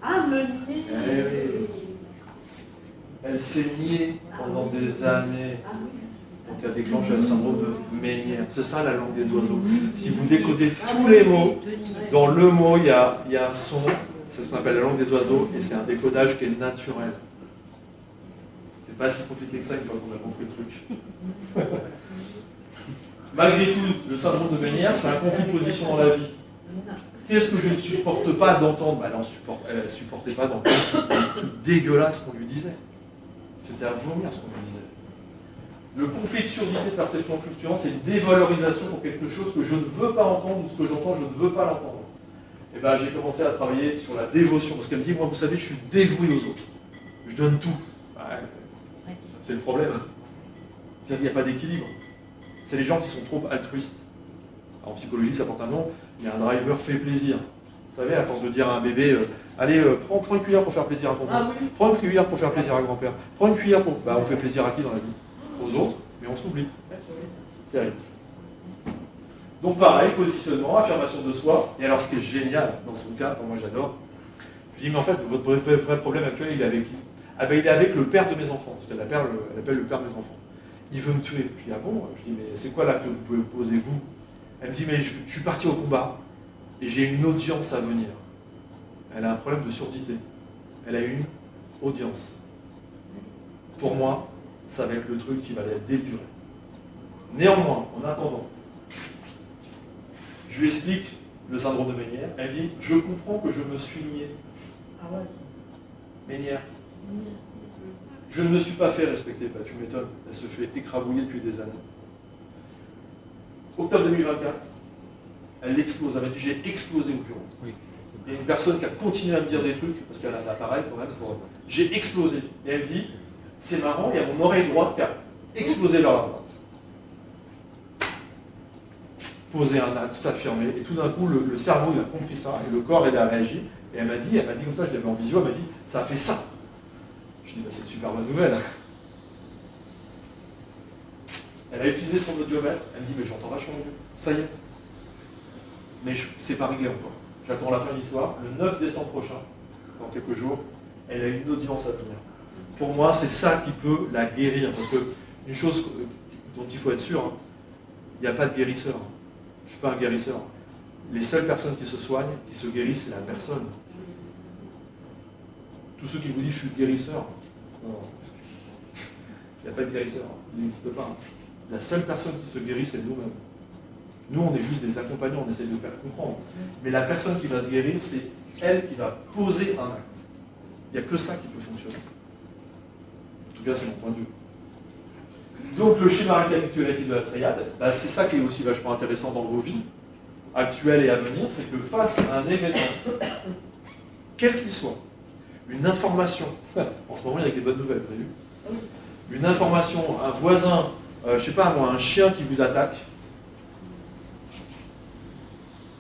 Ah, meunier. Eh oui. Elle s'est niée pendant des années. Donc elle déclenche le syndrome de Ménière. C'est ça la langue des oiseaux. Si vous décodez tous les mots, dans le mot il y a un son, c'est ce qu'on appelle la langue des oiseaux, et c'est un décodage qui est naturel. C'est pas si compliqué que ça une fois qu'on a compris le truc. Malgré tout, le syndrome de Ménière, c'est un conflit de position dans la vie. Qu'est-ce que je ne supporte pas d'entendre? Bah, elle ne supportait pas d'entendre des trucs dégueulasses qu'on lui disait. C'était à vomir ce qu'on lui disait. Le conflit de surdité de perception fluctuante, c'est une dévalorisation pour quelque chose que je ne veux pas entendre ou ce que j'entends, je ne veux pas l'entendre. Et ben, j'ai commencé à travailler sur la dévotion, parce qu'elle me dit, moi vous savez, je suis dévoué aux autres. Je donne tout. Bah, c'est le problème. C'est-à-dire qu'il n'y a pas d'équilibre. C'est les gens qui sont trop altruistes. Alors, en psychologie, ça porte un nom, il y a un driver fait plaisir. Vous savez, à force de dire à un bébé, allez, prends une cuillère pour faire plaisir à tonton, prends une cuillère pour faire plaisir à grand-père, prends une cuillère pour... Bah, on fait plaisir à qui dans la vie? Aux autres, mais on s'oublie. Terrible. Donc pareil, positionnement, affirmation de soi. Et alors ce qui est génial dans son cas, moi j'adore, je dis mais en fait votre vrai problème actuel il est avec qui? Ah ben il est avec le père de mes enfants, parce qu'elle appelle le père de mes enfants. Il veut me tuer. Je dis ah bon? Je dis mais c'est quoi là que vous pouvez poser vous? Elle me dit mais je suis parti au combat et j'ai une audience à venir. Elle a un problème de surdité. Elle a une audience. Pour moi, ça va être le truc qui va la délivrer. Néanmoins, en attendant, je lui explique le syndrome de Ménière. Elle dit, je comprends que je me suis nié. Ah ouais. Ménière. Je ne me suis pas fait respecter. Bah, tu m'étonnes. Elle se fait écrabouiller depuis des années. Octobre 2024, elle explose. Elle m'a dit, j'ai explosé au bureau. Oui. Il y a une personne qui a continué à me dire des trucs, parce qu'elle a un appareil quand même. J'ai explosé. Et elle dit, c'est marrant, il y a mon oreille droite qui a explosé vers la droite. Poser un acte, s'affirmer, et tout d'un coup, le cerveau, il a compris ça, et le corps, il a réagi, et elle m'a dit comme ça, je l'avais en visio, elle m'a dit, ça a fait ça. Je dis, bah, c'est une super bonne nouvelle. Elle a utilisé son audiomètre, elle me dit, mais j'entends vachement mieux, ça y est. Mais c'est pas réglé encore. J'attends la fin de l'histoire, le 9 décembre prochain, dans quelques jours, elle a une audience à venir. Pour moi, c'est ça qui peut la guérir, parce que une chose dont il faut être sûr, il n'y a pas de guérisseur. Je ne suis pas un guérisseur. Les seules personnes qui se soignent, qui se guérissent, c'est la personne. Tous ceux qui vous disent je suis guérisseur, non. Il n'y a pas de guérisseur, il n'existe pas. La seule personne qui se guérit, c'est nous-mêmes. Nous, on est juste des accompagnants, on essaie de faire comprendre. Mais la personne qui va se guérir, c'est elle qui va poser un acte. Il n'y a que ça qui peut fonctionner. En tout cas, c'est mon point de vue. Donc le schéma récapitulatif de la triade, bah, c'est ça qui est aussi vachement intéressant dans vos vies, actuelles et à venir, c'est que face à un événement, quel qu'il soit, une information, en ce moment il y a des bonnes nouvelles, vous avez vu? Une information, un voisin, je ne sais pas moi, un chien qui vous attaque,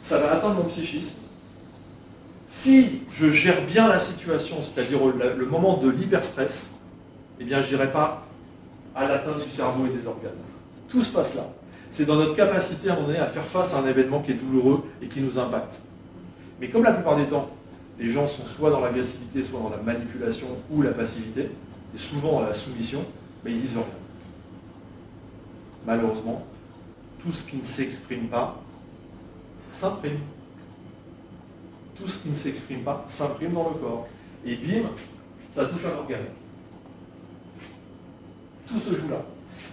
ça va atteindre mon psychisme. Si je gère bien la situation, c'est-à-dire le moment de l'hyperstress, eh bien je n'irai pas à l'atteinte du cerveau et des organes. Tout se passe là. C'est dans notre capacité à un moment donné à faire face à un événement qui est douloureux et qui nous impacte. Mais comme la plupart des temps, les gens sont soit dans l'agressivité, soit dans la manipulation ou la passivité, et souvent dans la soumission, mais ils disent rien. Malheureusement, tout ce qui ne s'exprime pas s'imprime. Tout ce qui ne s'exprime pas s'imprime dans le corps. Et bim, ça touche un organe. Tout se joue là.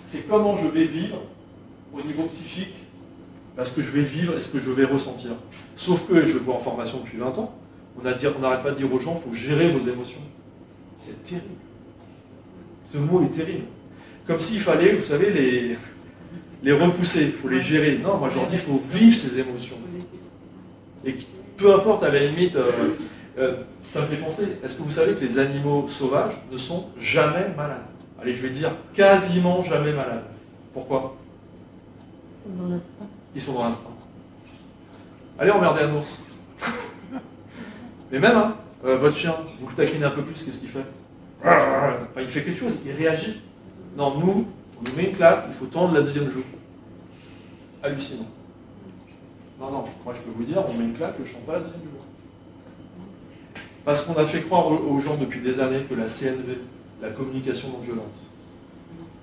C'est comment je vais vivre au niveau psychique, parce que je vais vivre et ce que je vais ressentir. Sauf que, je vois en formation depuis 20 ans, on n'arrête pas de dire aux gens, il faut gérer vos émotions. C'est terrible. Ce mot est terrible. Comme s'il fallait, vous savez, les repousser, il faut les gérer. Non, moi je leur dis, il faut vivre ces émotions. Et peu importe, à la limite, ça me fait penser, est-ce que vous savez que les animaux sauvages ne sont jamais malades? Allez, je vais dire quasiment jamais malades. Pourquoi? Ils sont dans l'instinct. Ils sont dans l'instinct. Allez emmerder un ours. Mais même, hein, votre chien, vous le taquinez un peu plus, qu'est-ce qu'il fait? Enfin, il fait quelque chose, il réagit. Non, nous, on nous met une claque, il faut tendre la deuxième joue. Hallucinant. Non, moi je peux vous dire, on met une claque, je ne tends pas la deuxième joue. Parce qu'on a fait croire aux gens depuis des années que la CNV, la communication non violente,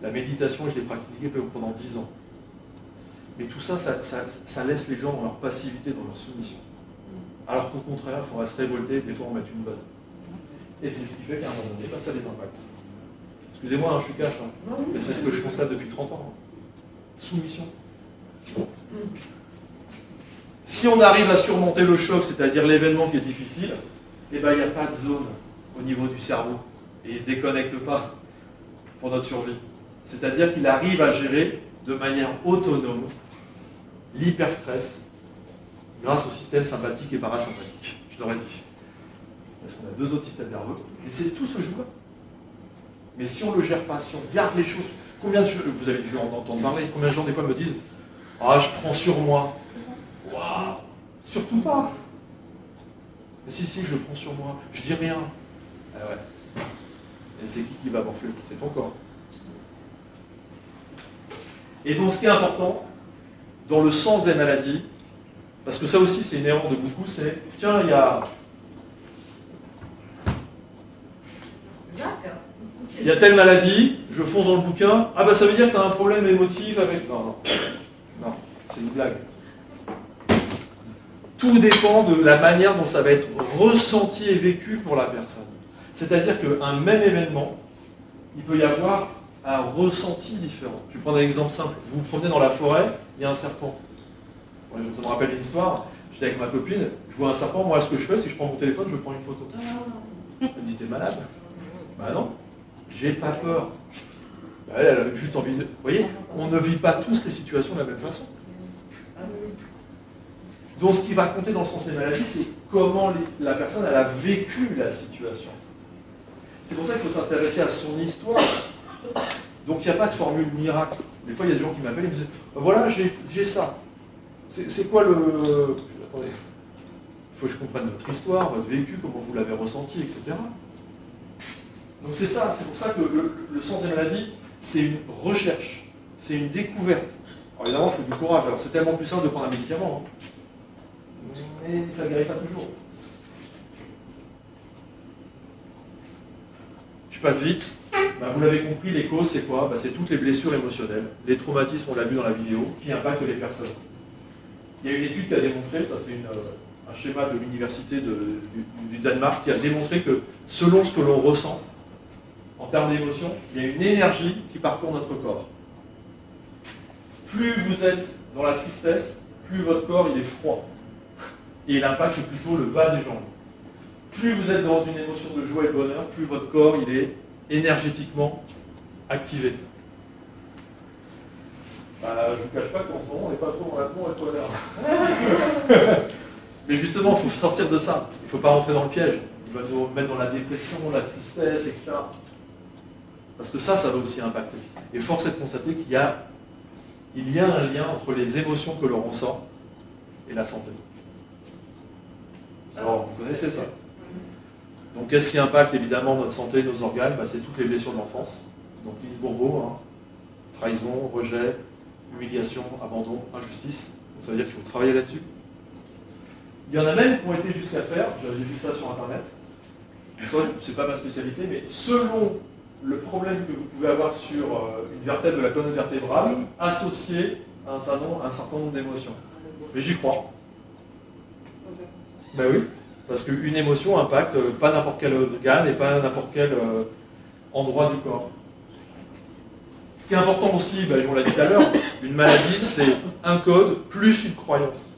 la méditation, je l'ai pratiquée pendant 10 ans. Mais tout ça, ça laisse les gens dans leur passivité, dans leur soumission. Alors qu'au contraire, il faudra se révolter, des fois on met une bonne. Et c'est ce qui fait qu'à un moment donné, ça les impacte. Excusez-moi, hein, je suis cash, hein. Mais c'est ce que je constate depuis 30 ans. Soumission. Si on arrive à surmonter le choc, c'est-à-dire l'événement qui est difficile, eh ben, il n'y a pas de zone au niveau du cerveau. Et il ne se déconnecte pas pour notre survie. C'est-à-dire qu'il arrive à gérer de manière autonome l'hyperstress grâce au système sympathique et parasympathique. Je l'aurais dit. Parce qu'on a deux autres systèmes nerveux. Et c'est tout ce joue-là. Mais si on ne le gère pas, si on garde les choses, combien de gens, vous avez dû en entendre parler, combien de gens des fois me disent « Ah, je prends sur moi ». Surtout pas. Mais si, je le prends sur moi. Je dis rien. Ah ouais. Et c'est qui va morfler? C'est ton corps. Et donc ce qui est important, dans le sens des maladies, parce que ça aussi c'est une erreur de beaucoup, c'est tiens, il y a telle maladie, je fonce dans le bouquin, ah bah ça veut dire que tu as un problème émotif avec... Non, c'est une blague. Tout dépend de la manière dont ça va être ressenti et vécu pour la personne. C'est-à-dire qu'un même événement, il peut y avoir un ressenti différent. Je vais prendre un exemple simple. Vous vous promenez dans la forêt, il y a un serpent. Ouais, ça me rappelle une histoire. J'étais avec ma copine, je vois un serpent, moi ce que je fais, c'est que je prends mon téléphone, je prends une photo. Elle me dit, t'es malade? Bah non, j'ai pas peur. Bah, elle a juste envie de... Vous voyez, on ne vit pas tous les situations de la même façon. Donc ce qui va compter dans le sens des maladies, c'est comment la personne elle a vécu la situation. C'est pour ça qu'il faut s'intéresser à son histoire. Donc il n'y a pas de formule miracle. Des fois il y a des gens qui m'appellent et me disent voilà, j'ai ça. C'est quoi le... Attendez, il faut que je comprenne votre histoire, votre vécu, comment vous l'avez ressenti, etc. Donc c'est ça, c'est pour ça que le sens des maladies, c'est une recherche, c'est une découverte. Alors évidemment, il faut du courage. Alors c'est tellement plus simple de prendre un médicament. Mais ça ne guérit pas toujours. Je passe vite. Ben, vous l'avez compris, les causes, c'est quoi? Ben, c'est toutes les blessures émotionnelles, les traumatismes, on l'a vu dans la vidéo, qui impactent les personnes. Il y a une étude qui a démontré, ça c'est un schéma de l'université du Danemark, qui a démontré que selon ce que l'on ressent, en termes d'émotion, il y a une énergie qui parcourt notre corps. Plus vous êtes dans la tristesse, plus votre corps il est froid. Et il impacte plutôt le bas des jambes. Plus vous êtes dans une émotion de joie et de bonheur, plus votre corps il est énergétiquement activé. Bah, je ne vous cache pas qu'en ce moment, on n'est pas trop dans l'amour et le bonheur. Mais justement, il faut sortir de ça. Il ne faut pas rentrer dans le piège. Il va nous mettre dans la dépression, la tristesse, etc. Parce que ça va aussi impacter. Et force est de constater qu'il y a un lien entre les émotions que l'on ressent et la santé. Alors, vous connaissez ça. Donc, qu'est-ce qui impacte évidemment notre santé, nos organes? C'est toutes les blessures de l'enfance. Donc, Lise Bourbeau, trahison, rejet, humiliation, abandon, injustice. Donc, ça veut dire qu'il faut travailler là-dessus. Il y en a même qui ont été jusqu'à faire, j'avais vu ça sur Internet, c'est pas ma spécialité, mais selon le problème que vous pouvez avoir sur une vertèbre de la colonne vertébrale, associé à un certain nombre d'émotions. Mais j'y crois. Ben oui, parce qu'une émotion impacte pas n'importe quel organe et pas n'importe quel endroit du corps. Ce qui est important aussi, on l'a dit tout à l'heure, une maladie c'est un code plus une croyance.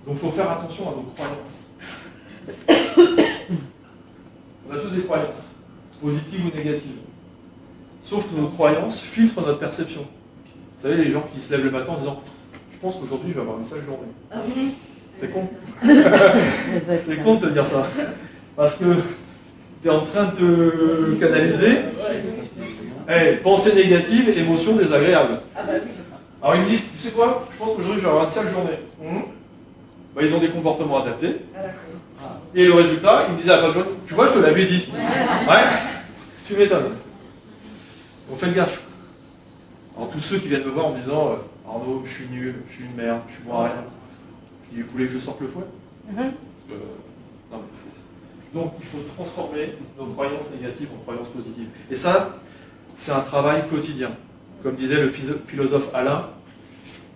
Donc il faut faire attention à nos croyances. On a tous des croyances, positives ou négatives. Sauf que nos croyances filtrent notre perception. Vous savez, les gens qui se lèvent le matin en disant « Je pense qu'aujourd'hui je vais avoir une sale journée ». C'est con. C'est con de te dire ça. Parce que tu es en train de te canaliser. Pensée négative, émotion désagréable. Alors ils me disent, tu sais quoi, je pense qu'aujourd'hui je vais avoir une sale journée. Ils ont des comportements adaptés. Et le résultat, ils me disaient à la fin de journée, tu vois, je te l'avais dit. Ouais, tu m'étonnes. Donc faites gaffe. Alors tous ceux qui viennent me voir en me disant, Arnaud, je suis nul, je suis une merde, je suis bon à rien. Je dis, vous voulez que je sorte le fouet? Donc il faut transformer nos croyances négatives en croyances positives. Et ça, c'est un travail quotidien. Comme disait le philosophe Alain,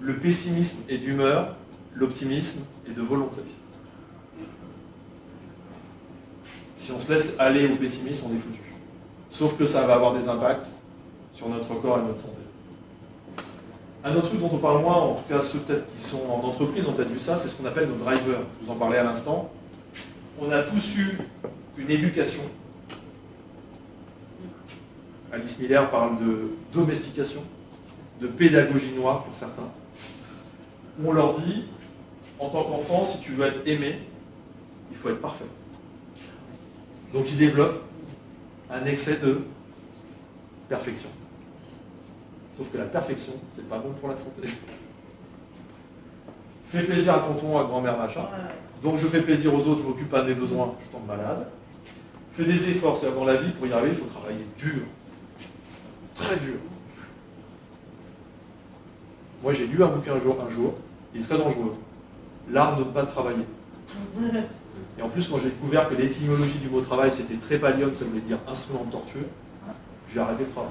le pessimisme est d'humeur, l'optimisme est de volonté. Si on se laisse aller au pessimisme, on est foutu. Sauf que ça va avoir des impacts sur notre corps et notre santé. Un autre truc dont on parle moins, en tout cas ceux peut-être qui sont en entreprise ont peut-être vu ça, c'est ce qu'on appelle nos drivers. Je vous en parlais à l'instant. On a tous eu une éducation. Alice Miller parle de domestication, de pédagogie noire pour certains. On leur dit, en tant qu'enfant, si tu veux être aimé, il faut être parfait. Donc ils développent un excès de perfection. Sauf que la perfection, c'est pas bon pour la santé. Fais plaisir à tonton, à grand-mère, machin. Donc je fais plaisir aux autres, je m'occupe pas de mes besoins, je tombe malade. Fais des efforts, c'est dans la vie, pour y arriver, il faut travailler dur. Très dur. Moi j'ai lu un bouquin un jour, il est très dangereux. L'art de ne pas travailler. Et en plus, quand j'ai découvert que l'étymologie du mot travail, c'était trépalium, ça voulait dire instrument de torture, j'ai arrêté le travail.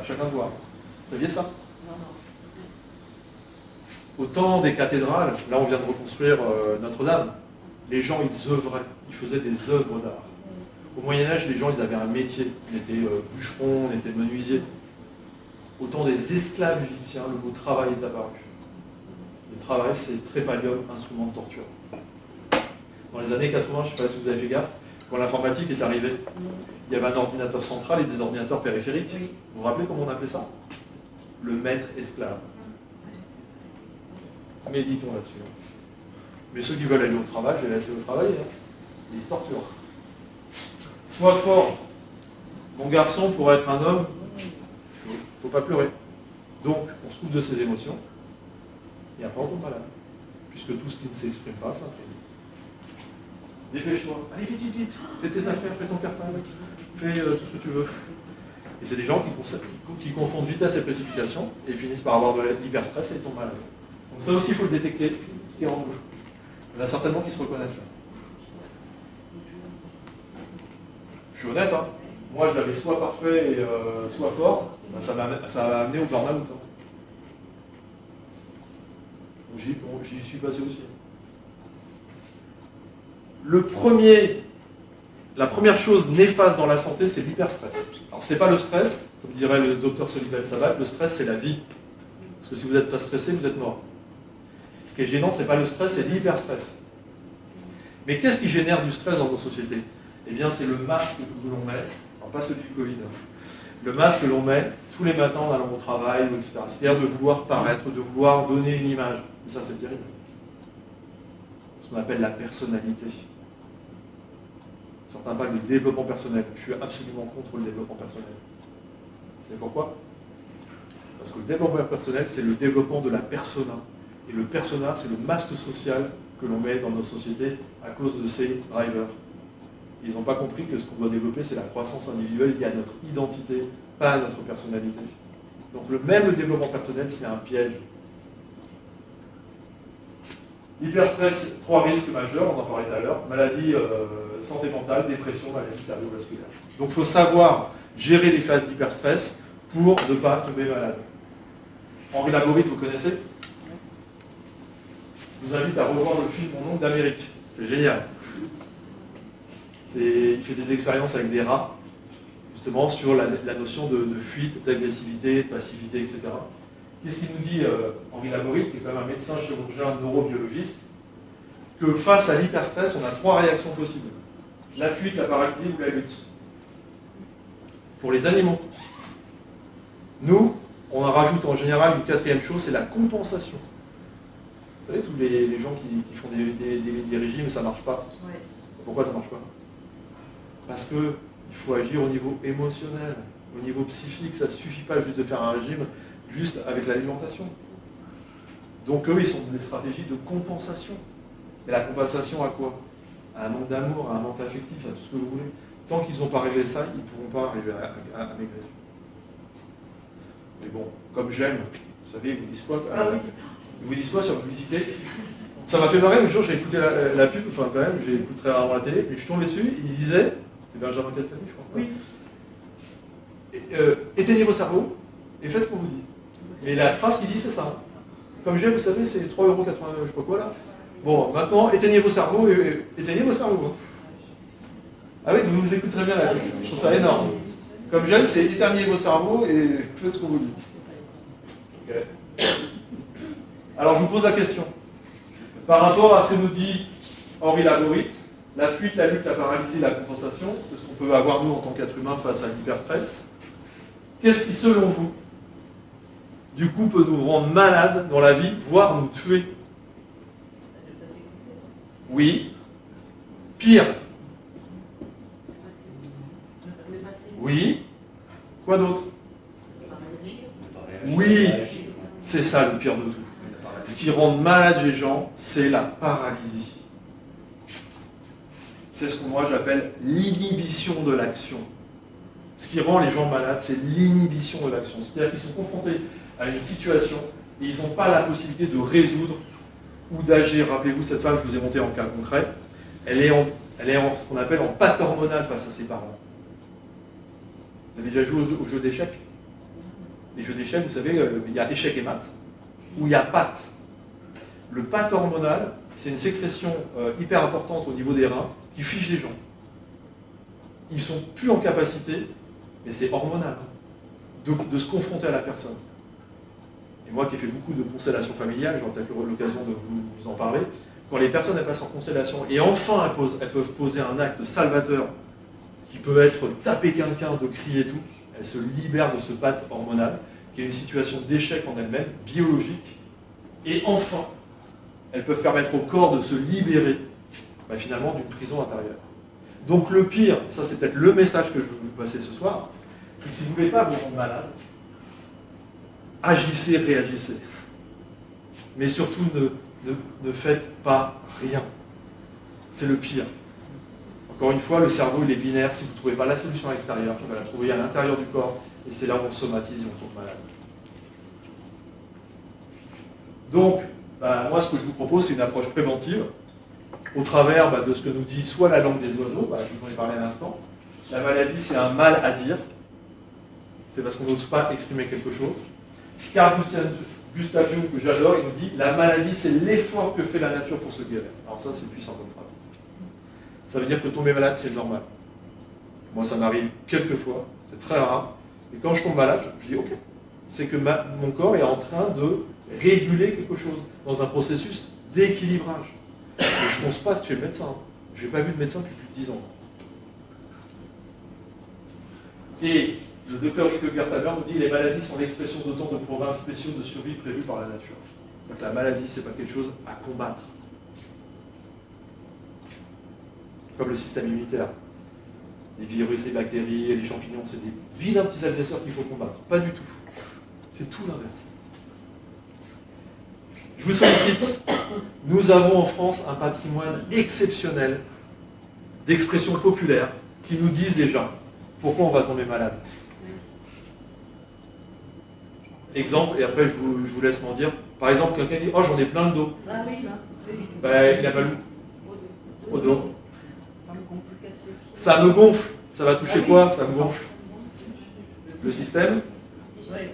Chacun de voir. Vous saviez ça? Au temps des cathédrales, là on vient de reconstruire Notre-Dame, les gens ils œuvraient, ils faisaient des œuvres d'art. Au Moyen-Âge, les gens ils avaient un métier, on était bûcheron, on était menuisier. Au temps des esclaves égyptiens, le mot travail est apparu. Le travail, c'est trépalium, instrument de torture. Dans les années 80, je ne sais pas si vous avez fait gaffe, quand l'informatique est arrivée, il y avait un ordinateur central et des ordinateurs périphériques. Vous vous rappelez comment on appelait ça? Le maître-esclave. Méditons là-dessus. Mais ceux qui veulent aller au travail, je vais laisser au travail, hein. Ils se torturent. Sois fort. Mon garçon, pour être un homme, il ne faut pas pleurer. Donc, on se coupe de ses émotions, et après on tombe malade. Puisque tout ce qui ne s'exprime pas s'imprime. Dépêche-toi. Allez, vite, vite, vite. Fais tes affaires, fais ton cartable, fais tout ce que tu veux. Et c'est des gens qui confondent vitesse et précipitation, et finissent par avoir de l'hyperstress et ils tombent malades. Donc ça aussi, il faut le détecter, ce qui est en rouge. Il y en a certainement qui se reconnaissent là. Je suis honnête, hein. Moi j'avais soit parfait et soit fort, ben, ça m'a amené au burn-out. Hein. J'y suis passé aussi. La première chose néfaste dans la santé, c'est l'hyperstress. Alors c'est pas le stress, comme dirait le docteur Soliman Sabat, le stress c'est la vie. Parce que si vous n'êtes pas stressé, vous êtes mort. Ce qui est gênant, c'est pas le stress, c'est l'hyperstress. Mais qu'est-ce qui génère du stress dans nos sociétés? Eh bien, c'est le masque que l'on met, alors pas celui du Covid, hein. Le masque que l'on met tous les matins en allant au travail, etc. C'est-à-dire de vouloir paraître, de vouloir donner une image. Et ça, c'est terrible. Ce qu'on appelle la personnalité. Certains parlent de développement personnel. Je suis absolument contre le développement personnel. Vous savez pourquoi? Parce que le développement personnel, c'est le développement de la persona. Et le persona, c'est le masque social que l'on met dans nos sociétés à cause de ces drivers. Ils n'ont pas compris que ce qu'on doit développer, c'est la croissance individuelle liée à notre identité, pas à notre personnalité. Donc le développement personnel, c'est un piège. L'hyperstress, 3 risques majeurs, on en parlait tout à l'heure, maladie, santé mentale, dépression, maladie cardiovasculaire. Donc il faut savoir gérer les phases d'hyperstress pour ne pas tomber malade. Henri Laborit, vous connaissez? Je vous invite à revoir le film Mon oncle d'Amérique. C'est génial. Il fait des expériences avec des rats, justement sur la notion de fuite, d'agressivité, de passivité, etc. Qu'est-ce qu'il nous dit, Henri Laborit, qui est quand même un médecin chirurgien neurobiologiste, que face à l'hyperstress, on a 3 réactions possibles. La fuite, la paralysie ou la lutte. Pour les animaux. Nous, on en rajoute en général une 4e chose, c'est la compensation. Vous savez, tous les gens qui font des régimes et ça ne marche pas. Ouais. Pourquoi ça ne marche pas? Parce qu'il faut agir au niveau émotionnel, au niveau psychique. Ça ne suffit pas juste de faire un régime, juste avec l'alimentation. Donc eux, ils sont dans des stratégies de compensation. Mais la compensation à quoi? À un manque d'amour, à un manque affectif, à tout ce que vous voulez. Tant qu'ils n'ont pas réglé ça, ils ne pourront pas arriver à maigrir. Mais bon, comme j'aime, vous savez, ils vous disent quoi? Ils vous disent quoi sur la publicité? Ça m'a fait marrer, le jour j'ai écouté la pub, enfin quand même, j'ai écouté très rarement la télé, mais je suis tombé dessus, il disait, c'est Benjamin Castaldi, je crois. Oui. Éteignez vos cerveaux et faites ce qu'on vous dit. Mais la phrase qu'il dit, c'est ça. Comme j'aime, vous savez, c'est 3,80 €, je sais pas quoi là. Bon, maintenant, éteignez vos cerveaux et éteignez vos cerveaux. Ah oui, vous écouterez bien la pub, je trouve ça énorme. Comme j'aime, c'est éteignez vos cerveaux et faites ce qu'on vous dit. Okay. Alors je vous pose la question. Par rapport à ce que nous dit Henri Laborit, la fuite, la lutte, la paralysie, la compensation, c'est ce qu'on peut avoir nous en tant qu'être humain face à l'hyperstress. Qu'est-ce qui, selon vous, du coup, peut nous rendre malades dans la vie, voire nous tuer? Oui. Pire. Oui. Quoi d'autre? Oui. C'est ça le pire de tout. Ce qui rend malade les gens, c'est la paralysie. C'est ce que moi j'appelle l'inhibition de l'action. Ce qui rend les gens malades, c'est l'inhibition de l'action. C'est-à-dire qu'ils sont confrontés à une situation et ils n'ont pas la possibilité de résoudre ou d'agir. Rappelez-vous, cette femme, je vous ai monté en cas concret, elle est en ce qu'on appelle en patte hormonale face à ses parents. Vous avez déjà joué au jeu d'échecs? Les jeux d'échecs, vous savez, il y a échec et mat, ou il y a patte. Le patte hormonal, c'est une sécrétion hyper importante au niveau des reins qui fige les gens. Ils ne sont plus en capacité, mais c'est hormonal, de se confronter à la personne. Et moi qui ai fait beaucoup de constellations familiales, j'aurai peut-être l'occasion de vous en parler, quand les personnes elles passent en constellation, et enfin elles peuvent poser un acte salvateur, qui peut être taper quelqu'un, de crier et tout, elles se libèrent de ce patte hormonal, qui est une situation d'échec en elle-même, biologique, et enfin, elles peuvent permettre au corps de se libérer, finalement, d'une prison intérieure. Donc le pire, et ça c'est peut-être le message que je veux vous passer ce soir, c'est que si vous ne voulez pas vous rendre malade, agissez, réagissez. Mais surtout, ne faites pas rien. C'est le pire. Encore une fois, le cerveau il est binaire. Si vous ne trouvez pas la solution à l'extérieur, vous allez la trouver à l'intérieur du corps. Et c'est là où on somatise et on tombe malade. Donc, moi ce que je vous propose, c'est une approche préventive, au travers de ce que nous dit soit la langue des oiseaux, je vous en ai parlé à l'instant. La maladie, c'est un mal à dire. C'est parce qu'on n'ose pas exprimer quelque chose. Carl Gustav Jung, que j'adore, il nous dit « La maladie, c'est l'effort que fait la nature pour se guérir ». Alors ça, c'est puissant comme phrase. Ça veut dire que tomber malade, c'est normal. Moi, ça m'arrive quelques fois, c'est très rare. Et quand je tombe malade, je dis « Ok ». C'est que mon corps est en train de réguler quelque chose, dans un processus d'équilibrage. Et je ne fonce pas chez le médecin. Je n'ai pas vu de médecin depuis plus de 10 ans. Et le docteur Rico Gertaber nous dit que les maladies sont l'expression d'autant de programmes spéciaux de survie prévus par la nature. C'est-à-dire que la maladie, ce n'est pas quelque chose à combattre. Comme le système immunitaire. Les virus, les bactéries, les champignons, c'est des vilains petits agresseurs qu'il faut combattre. Pas du tout. C'est tout l'inverse. Je vous sollicite. Nous avons en France un patrimoine exceptionnel d'expressions populaires qui nous disent déjà pourquoi on va tomber malade. Exemple, et après je vous laisse m'en dire. Par exemple, quelqu'un dit « Oh, j'en ai plein le dos ». Il a mal où? Au dos. Ça me gonfle. Ça va toucher quoi? Ça me gonfle. Le système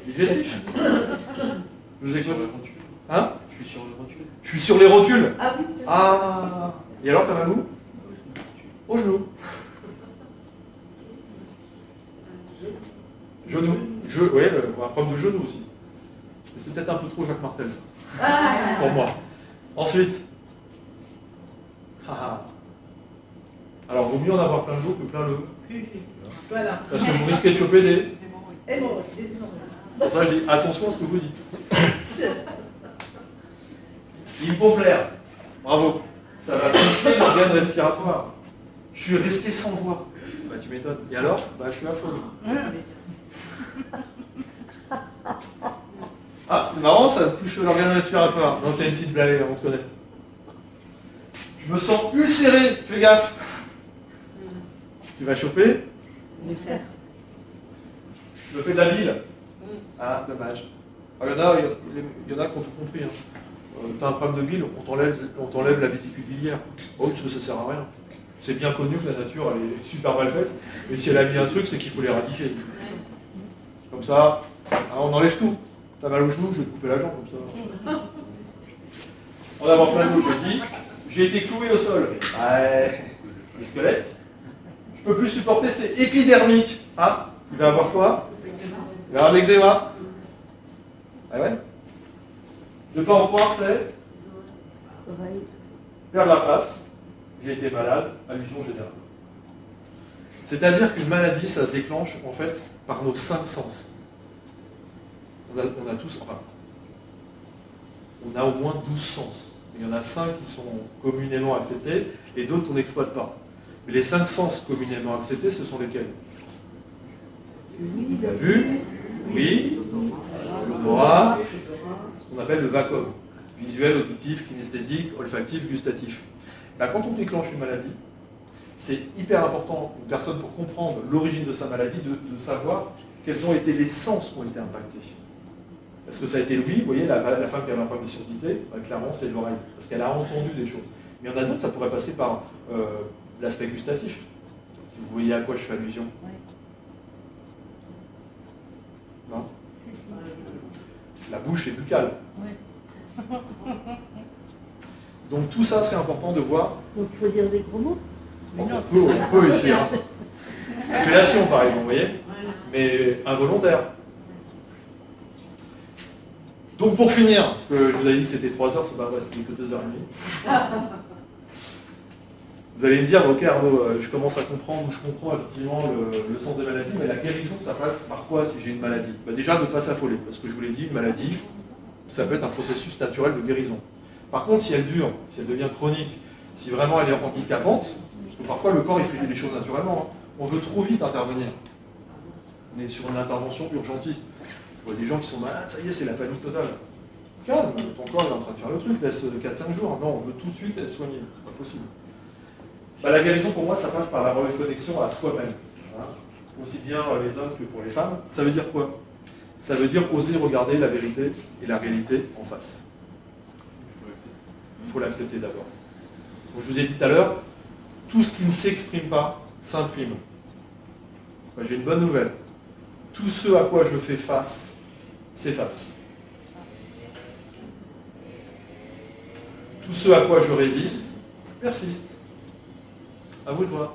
digestif. Je vous écoute. Hein? Je suis sur les rotules. Je suis sur les rotules. Ah oui. Ah. Et alors, t'as mal où? Au genou. Genou. Oui, un problème de genou aussi. C'est peut-être un peu trop Jacques Martel, ça. Pour moi. Ensuite. Alors, vaut mieux en avoir plein le dos que plein le... Voilà. Parce que vous risquez de choper des... Et bon, Pour ça, je dis attention à ce que vous dites. Hypopolaire. Bravo. Ça va toucher l'organe respiratoire. Je suis resté sans voix. Tu m'étonnes. Et alors? Je suis affolé. Ah, c'est marrant, ça touche l'organe respiratoire. Non, c'est une petite blague, on se connaît. Je me sens ulcéré, fais gaffe. Tu vas choper? Je me fais de la bile. Ah, dommage. Il y en a qui ont tout compris. Tu as un problème de bile, on t'enlève la vésicule biliaire. Oh, ça sert à rien. C'est bien connu que la nature elle est super mal faite, mais si elle a mis un truc, c'est qu'il faut l'éradiquer. Comme ça, on enlève tout. T'as mal au genou, je vais te couper la jambe comme ça. On va avoir plein de mots, je l'ai dit. J'ai été cloué au sol. Le squelette. Je peux plus supporter, c'est épidermique. Ah, il va avoir quoi? Il va avoir de l'eczéma. Ah ouais? Ne pas en croire, c'est perdre la face. J'ai été malade, allusion générale. C'est-à-dire qu'une maladie, ça se déclenche en fait par nos 5 sens. On a tous, enfin, on a au moins 12 sens. Il y en a 5 qui sont communément acceptés et d'autres qu'on n'exploite pas. Mais les 5 sens communément acceptés, ce sont lesquels? La vue, oui, l'odorat, ce qu'on appelle le vacuum. visuel, auditif, kinesthésique, olfactif, gustatif. Là, quand on déclenche une maladie, c'est hyper important, une personne pour comprendre l'origine de sa maladie, de savoir quels ont été les sens qui ont été impactés. Est-ce que ça a été l'ouïe? Vous voyez, la femme qui avait un problème de surdité, clairement, c'est l'oreille, parce qu'elle a entendu des choses. Mais il y en a d'autres, ça pourrait passer par l'aspect gustatif, si vous voyez à quoi je fais allusion. Non? La bouche est buccale. Donc tout ça, c'est important de voir. Donc il faut dire des gros mots. On peut ici. Hein. La fellation, par exemple, vous voyez, mais involontaire. Donc pour finir, parce que je vous avais dit que c'était 3 heures, c'est pas vrai, c'était que 2h30. Vous allez me dire, ok Arnaud, je commence à comprendre, je comprends effectivement le sens des maladies, mais la guérison, ça passe par quoi si j'ai une maladie? Déjà, ne pas s'affoler, parce que je vous l'ai dit, une maladie, ça peut être un processus naturel de guérison. Par contre, si elle dure, si elle devient chronique, si vraiment elle est handicapante, parce que parfois le corps il fait les choses naturellement, hein, on veut trop vite intervenir. On est sur une intervention urgentiste. Il y a des gens qui sont malades, ça y est, c'est la panique totale. Calme, ton corps est en train de faire le truc, laisse 4-5 jours. Non, on veut tout de suite être soigné, c'est pas possible. La guérison pour moi, ça passe par la reconnexion à soi-même. Hein. Aussi bien les hommes que pour les femmes. Ça veut dire quoi? Ça veut dire oser regarder la vérité et la réalité en face. Il faut l'accepter d'abord. Je vous ai dit tout à l'heure, tout ce qui ne s'exprime pas s'imprime. J'ai une bonne nouvelle. Tout ce à quoi je fais face s'efface. Tout ce à quoi je résiste persiste. À vous de voir.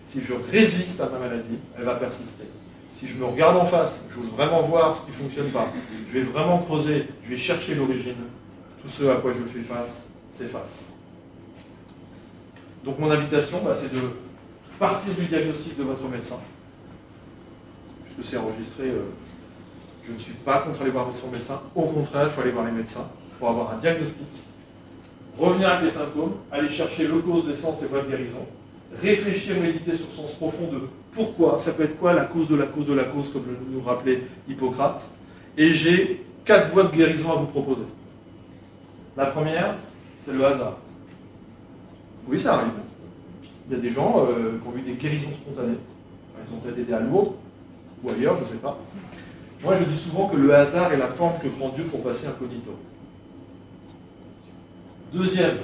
Si je résiste à ma maladie, elle va persister. Si je me regarde en face, j'ose vraiment voir ce qui ne fonctionne pas, je vais vraiment creuser, je vais chercher l'origine, tout ce à quoi je fais face s'efface. Donc mon invitation, c'est de partir du diagnostic de votre médecin. Puisque c'est enregistré, je ne suis pas contre aller voir son médecin. Au contraire, il faut aller voir les médecins pour avoir un diagnostic. Revenir avec les symptômes, aller chercher le cause, l'essence et votre guérison. Réfléchir, méditer sur le sens profond de pourquoi, ça peut être quoi la cause de la cause de la cause, comme nous rappelait Hippocrate. Et j'ai 4 voies de guérison à vous proposer. La première, c'est le hasard. Oui, ça arrive. Il y a des gens qui ont eu des guérisons spontanées. Ils ont peut-être été à Lourdes, ou ailleurs, je ne sais pas. Moi, je dis souvent que le hasard est la forme que prend Dieu pour passer incognito. Deuxième,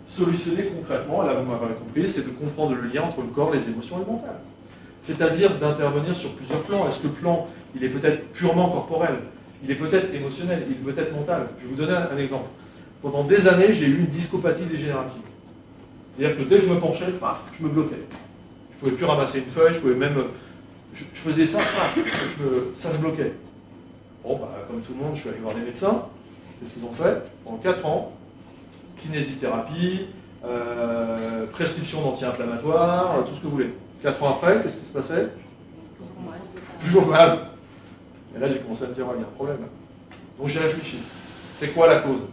solutionner concrètement, là vous m'avez compris, c'est de comprendre le lien entre le corps, les émotions et le mental. C'est-à-dire d'intervenir sur plusieurs plans. Est-ce que le plan, il est peut-être purement corporel, il est peut-être émotionnel, il est peut-être mental. Je vais vous donner un exemple. Pendant des années, j'ai eu une discopathie dégénérative. C'est-à-dire que dès que je me penchais, paf, je me bloquais. Je ne pouvais plus ramasser une feuille, je pouvais même... Je faisais ça, paf, ça se bloquait. Bon, comme tout le monde, je suis allé voir des médecins. Qu'est-ce qu'ils ont fait? Pendant 4 ans, kinésithérapie, prescription d'anti-inflammatoires, tout ce que vous voulez. 4 ans après, qu'est-ce qui se passait? Toujours mal. Et là, j'ai commencé à me dire, il y a un problème. Donc j'ai réfléchi. C'est quoi la cause?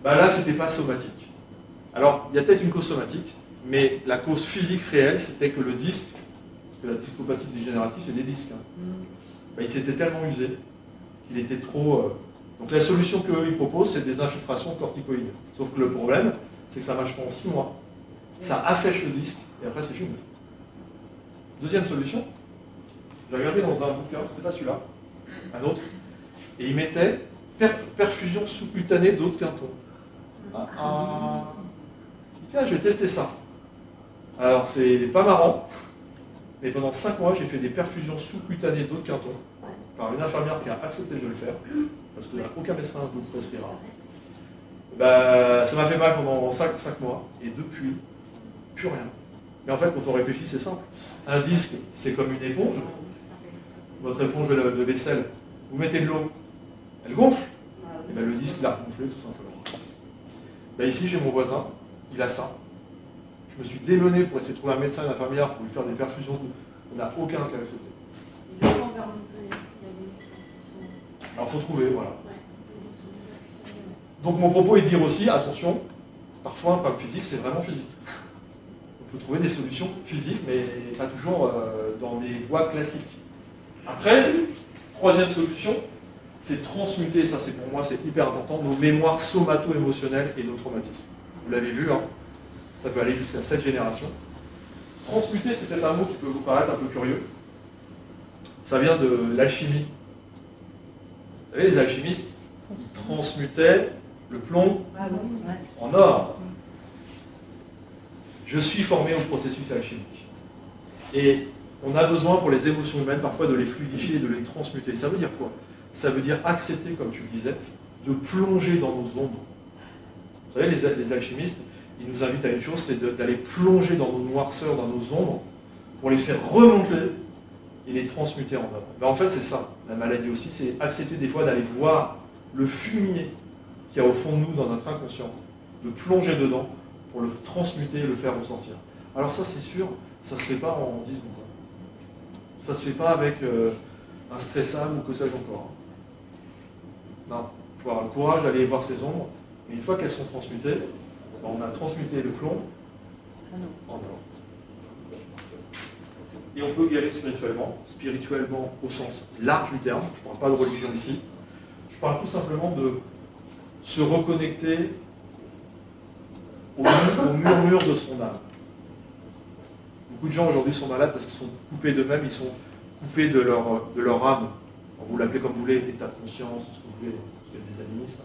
Là, c'était pas somatique. Alors, il y a peut-être une cause somatique, mais la cause physique réelle, c'était que le disque, parce que la discopathie dégénérative, c'est des disques, il s'était tellement usé qu'il était trop... Donc la solution qu'eux ils proposent, c'est des infiltrations corticoïdes. Sauf que le problème, c'est que ça marche pas en 6 mois. Ça assèche le disque, et après c'est fini. Deuxième solution, j'ai regardé dans un bouquin, c'était pas celui-là, un autre, et il mettait perfusion sous-cutanée d'eau de Quinton. Tiens, je vais tester ça. Alors c'est pas marrant, mais pendant 5 mois, j'ai fait des perfusions sous-cutanées d'eau de Quinton par une infirmière qui a accepté de le faire, parce qu'il n'y a aucun médecin ne vous le prescrira. Ça m'a fait mal pendant 5 mois, et depuis, plus rien. Mais en fait, quand on réfléchit, c'est simple. Un disque, c'est comme une éponge. Votre éponge de vaisselle, vous mettez de l'eau, elle gonfle. Et le disque, il a gonflé, tout simplement. Ici, j'ai mon voisin, il a ça. Je me suis démené pour essayer de trouver un médecin et une infirmière pour lui faire des perfusions. On n'a aucun qui a accepté. Alors, il faut trouver, voilà. Donc, mon propos est de dire aussi, attention, parfois un problème physique, c'est vraiment physique. Il faut trouver des solutions physiques, mais pas toujours dans des voies classiques. Après, troisième solution, c'est transmuter, ça c'est pour moi c'est hyper important, nos mémoires somato-émotionnelles et nos traumatismes. Vous l'avez vu, hein, ça peut aller jusqu'à 7 générations. Transmuter, c'est peut-être un mot qui peut vous paraître un peu curieux. Ça vient de l'alchimie. Vous savez, les alchimistes, ils transmutaient le plomb en or. Je suis formé au processus alchimique. Et on a besoin pour les émotions humaines parfois de les fluidifier et de les transmuter. Ça veut dire quoi? Ça veut dire accepter, comme tu le disais, de plonger dans nos ombres. Vous savez, les alchimistes, ils nous invitent à une chose, c'est d'aller plonger dans nos noirceurs, dans nos ombres, pour les faire remonter et les transmuter en or. Ben en fait, c'est ça, la maladie aussi, c'est accepter des fois d'aller voir le fumier qu'il y a au fond de nous, dans notre inconscient, de plonger dedans pour le transmuter et le faire ressortir. Alors ça, c'est sûr, ça ne se fait pas en 10 secondes. Ça ne se fait pas avec un stressable ou que sais-je encore. Non, il faut avoir le courage d'aller voir ces ombres, et une fois qu'elles sont transmutées, ben on a transmuté le plomb en or. Et on peut guérir spirituellement au sens large du terme, je ne parle pas de religion ici, je parle tout simplement de se reconnecter au murmure de son âme. Beaucoup de gens aujourd'hui sont malades parce qu'ils sont coupés d'eux-mêmes, ils sont coupés de leur âme. Vous l'appelez comme vous voulez, état de conscience, ce que vous voulez, parce qu'il y a des animistes.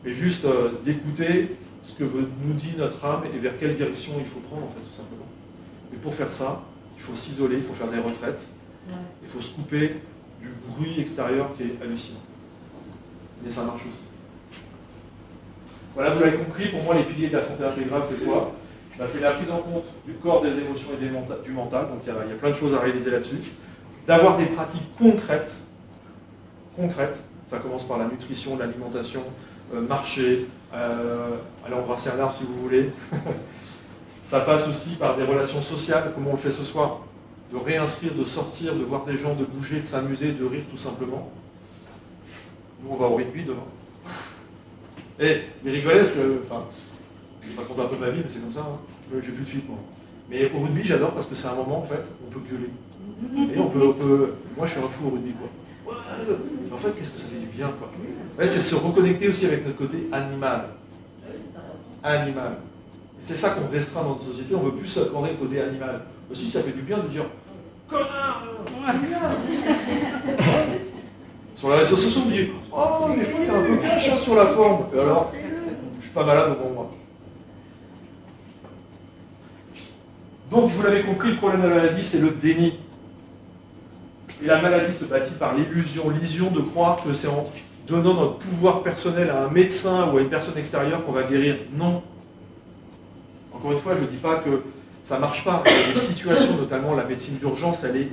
Mais juste d'écouter ce que nous dit notre âme et vers quelle direction il faut prendre, en fait, tout simplement. Et pour faire ça, il faut s'isoler, il faut faire des retraites, il faut se couper du bruit extérieur qui est hallucinant. Mais ça marche aussi. Voilà, vous l'avez compris, pour moi les piliers de la santé intégrale, c'est quoi? Ben, c'est la prise en compte du corps, des émotions et du mental, donc il y a plein de choses à réaliser là-dessus. D'avoir des pratiques concrètes, ça commence par la nutrition, l'alimentation, marcher, aller embrasser un arbre si vous voulez. Ça passe aussi par des relations sociales, comme on le fait ce soir, de réinscrire, de sortir, de voir des gens, de bouger, de s'amuser, de rire tout simplement. Nous on va au rugby demain. Et il rigolait parce que, enfin, je raconte un peu ma vie, mais c'est comme ça, hein. J'ai plus de suite moi. Mais au rugby j'adore parce que c'est un moment en fait, on peut gueuler. Et on peut. Moi je suis un fou au rugby quoi. Ouais, en fait qu'est-ce que ça fait du bien quoi. Ouais, c'est se reconnecter aussi avec notre côté animal. Animal. Et c'est ça qu'on restreint dans notre société, on ne veut plus s'accorder le côté animal. Aussi ça fait du bien de dire connard. Sur les réseaux sociaux, on me dit oh, des fois t'es un peu cash sur la forme. Et alors, je suis pas malade au bon moment. Donc, vous l'avez compris, le problème de la maladie, c'est le déni. Et la maladie se bâtit par l'illusion de croire que c'est en donnant notre pouvoir personnel à un médecin ou à une personne extérieure qu'on va guérir. Non. Encore une fois, je ne dis pas que ça ne marche pas. Il y a des situations, notamment la médecine d'urgence, elle est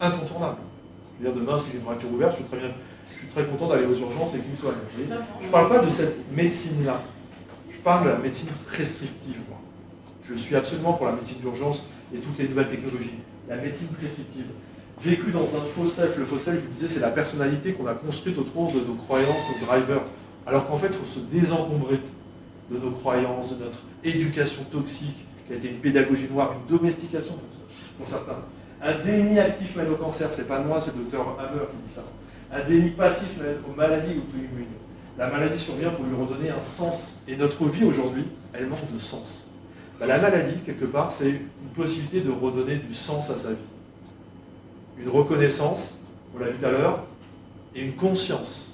incontournable. Je veux dire, demain, si j'ai une fracture ouverte, je suis très content d'aller aux urgences et qu'ils me soignent. Je ne parle pas de cette médecine-là. Je parle de la médecine prescriptive, moi. Je suis absolument pour la médecine d'urgence et toutes les nouvelles technologies. La médecine prescriptive, vécue dans un faux self. Le faux self, je vous disais, c'est la personnalité qu'on a construite autour de nos croyances, nos drivers. Alors qu'en fait, il faut se désencombrer de nos croyances, de notre éducation toxique, qui a été une pédagogie noire, une domestication pour certains. Un déni actif mène au cancer, c'est pas moi, c'est le docteur Hammer qui dit ça. Un déni passif mène aux maladies auto-immunes. La maladie survient pour lui redonner un sens. Et notre vie aujourd'hui, elle manque de sens. Ben, la maladie, quelque part, c'est une possibilité de redonner du sens à sa vie. Une reconnaissance, on l'a vu tout à l'heure, et une conscience.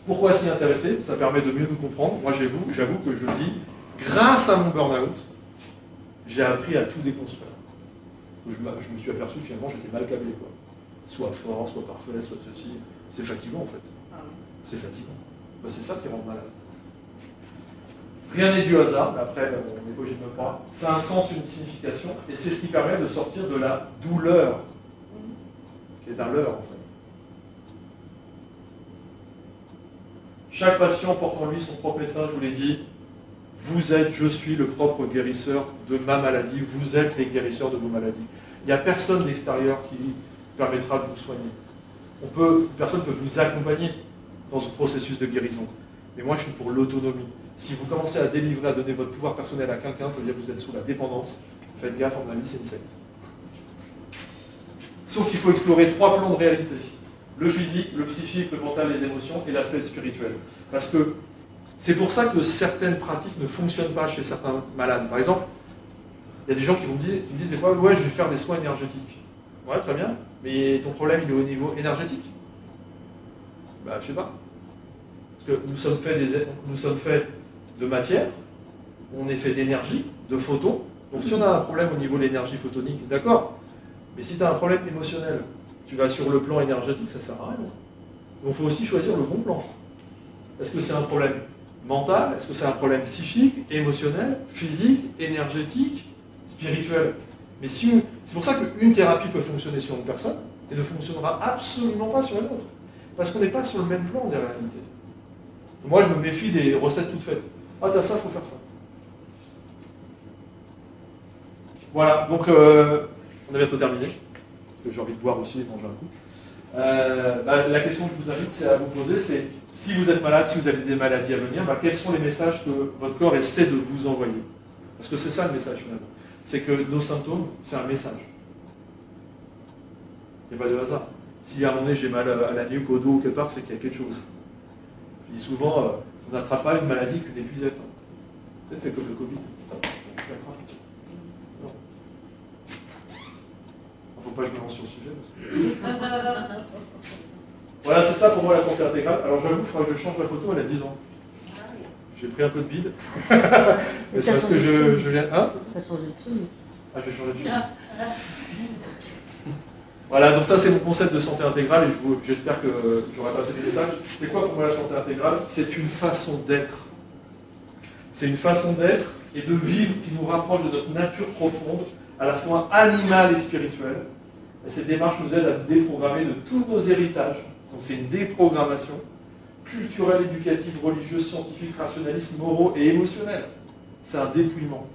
Pourquoi s'y intéresser? Ça permet de mieux nous comprendre. Moi, j'avoue que je dis, grâce à mon burn-out, j'ai appris à tout déconstruire. Je me suis aperçu finalement j'étais mal câblé, quoi. Soit fort, soit parfait, soit ceci. C'est fatigant en fait. C'est fatigant. Ben, c'est ça qui rend malade. Rien n'est du hasard, mais après on n'est pas obligé de me croire. Ça a un sens, une signification, et c'est ce qui permet de sortir de la douleur, qui est un leurre en fait. Chaque patient porte en lui son propre médecin, je vous l'ai dit. Vous êtes, je suis le propre guérisseur de ma maladie, vous êtes les guérisseurs de vos maladies. Il n'y a personne d'extérieur qui permettra de vous soigner. Personne ne peut vous accompagner dans ce processus de guérison. Mais moi, je suis pour l'autonomie. Si vous commencez à délivrer, à donner votre pouvoir personnel à quelqu'un, ça veut dire que vous êtes sous la dépendance. Faites gaffe, à mon avis, c'est une secte. Sauf qu'il faut explorer 3 plans de réalité. le physique, le psychique, le mental, les émotions et l'aspect spirituel. Parce que c'est pour ça que certaines pratiques ne fonctionnent pas chez certains malades. Par exemple, il y a des gens qui me disent des fois, ouais, je vais faire des soins énergétiques. Ouais, très bien, mais ton problème, il est au niveau énergétique? Bah, je sais pas. Parce que nous sommes faits de matière, on est fait d'énergie, de photons. Donc si on a un problème au niveau de l'énergie photonique, d'accord. Mais si tu as un problème émotionnel, tu vas sur le plan énergétique, ça ne sert à rien. Donc il faut aussi choisir le bon plan. Est-ce que c'est un problème mental? Est-ce que c'est un problème psychique, émotionnel, physique, énergétique, spirituel? Mais c'est pour ça qu'une thérapie peut fonctionner sur une personne et ne fonctionnera absolument pas sur une autre. Parce qu'on n'est pas sur le même plan des réalités. Moi, je me méfie des recettes toutes faites. Ah, t'as ça, il faut faire ça. Voilà, donc on a bientôt terminé. Parce que j'ai envie de boire aussi et de manger un coup. La question que je vous invite à vous poser, c'est si vous êtes malade, si vous avez des maladies à venir, quels sont les messages que votre corps essaie de vous envoyer? Parce que c'est ça le message finalement. C'est que nos symptômes, c'est un message. Il n'y a pas de hasard. Si à un moment donné j'ai mal à la nuque, au dos ou quelque part, c'est qu'il y a quelque chose. Je dis souvent, on n'attrape pas une maladie qu'une épuisette. Tu sais, c'est comme le Covid. Non. Il ne faut pas que je me lance sur le sujet. Parce que... Voilà, c'est ça pour moi la santé intégrale. Alors j'avoue, il faudra que je change la photo, elle a 10 ans. J'ai pris un peu de bide. Mais c'est parce que je viens. Hein? Tu vas changer de chemise. Ah, je vais changer de chemise. Voilà, donc ça c'est mon concept de santé intégrale et j'espère que j'aurai passé des messages. C'est quoi pour moi la santé intégrale? C'est une façon d'être. C'est une façon d'être et de vivre qui nous rapproche de notre nature profonde, à la fois animale et spirituelle. Et cette démarche nous aide à nous déprogrammer de tous nos héritages. Donc c'est une déprogrammation culturelle, éducative, religieuse, scientifique, rationaliste, moraux et émotionnels. C'est un dépouillement.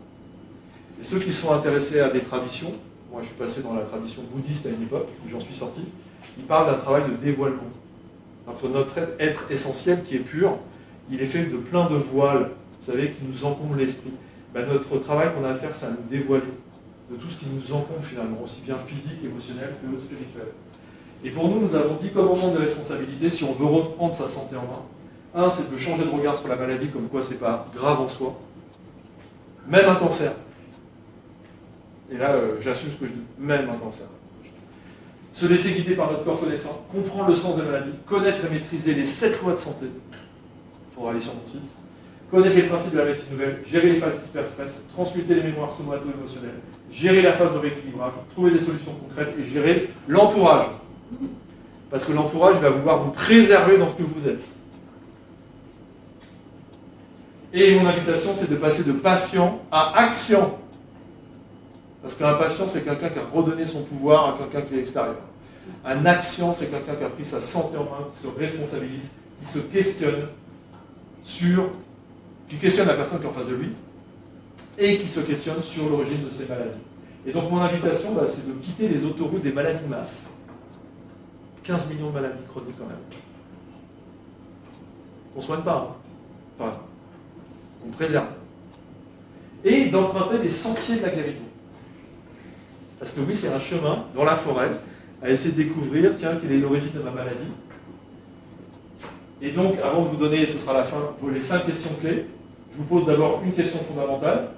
Et ceux qui sont intéressés à des traditions, moi je suis passé dans la tradition bouddhiste à une époque, où j'en suis sorti, ils parlent d'un travail de dévoilement. Entre notre être essentiel qui est pur, il est fait de plein de voiles, vous savez, qui nous encombrent l'esprit. Notre travail qu'on a à faire, c'est à nous dévoiler de tout ce qui nous encombre finalement, aussi bien physique, émotionnel que spirituel. Et pour nous, nous avons 10 commandements de responsabilité si on veut reprendre sa santé en main. Un, c'est de changer de regard sur la maladie, comme quoi c'est pas grave en soi. Même un cancer. Et là, j'assume ce que je dis, même un cancer. Se laisser guider par notre corps connaissant, comprendre le sens des maladies, connaître et maîtriser les 7 lois de santé. Il faudra aller sur mon site. Connaître les principes de la médecine nouvelle, gérer les phases hyperstress, transmuter les mémoires somato-émotionnelles, gérer la phase de rééquilibrage, trouver des solutions concrètes et gérer l'entourage. Parce que l'entourage va vouloir vous préserver dans ce que vous êtes. Et mon invitation, c'est de passer de patient à action. Parce qu'un patient, c'est quelqu'un qui a redonné son pouvoir à quelqu'un qui est extérieur. Un action, c'est quelqu'un qui a pris sa santé en main, qui se responsabilise, qui se questionne qui questionne la personne qui est en face de lui, et qui se questionne sur l'origine de ses maladies. Et donc mon invitation, c'est de quitter les autoroutes des maladies de masse. 15 millions de maladies chroniques quand même. Qu'on ne soigne pas, enfin, qu'on préserve. Et d'emprunter les sentiers de la guérison. Parce que oui, c'est un chemin dans la forêt, à essayer de découvrir, tiens, quelle est l'origine de ma maladie. Et donc, avant de vous donner, ce sera la fin, les 5 questions clés, je vous pose d'abord une question fondamentale,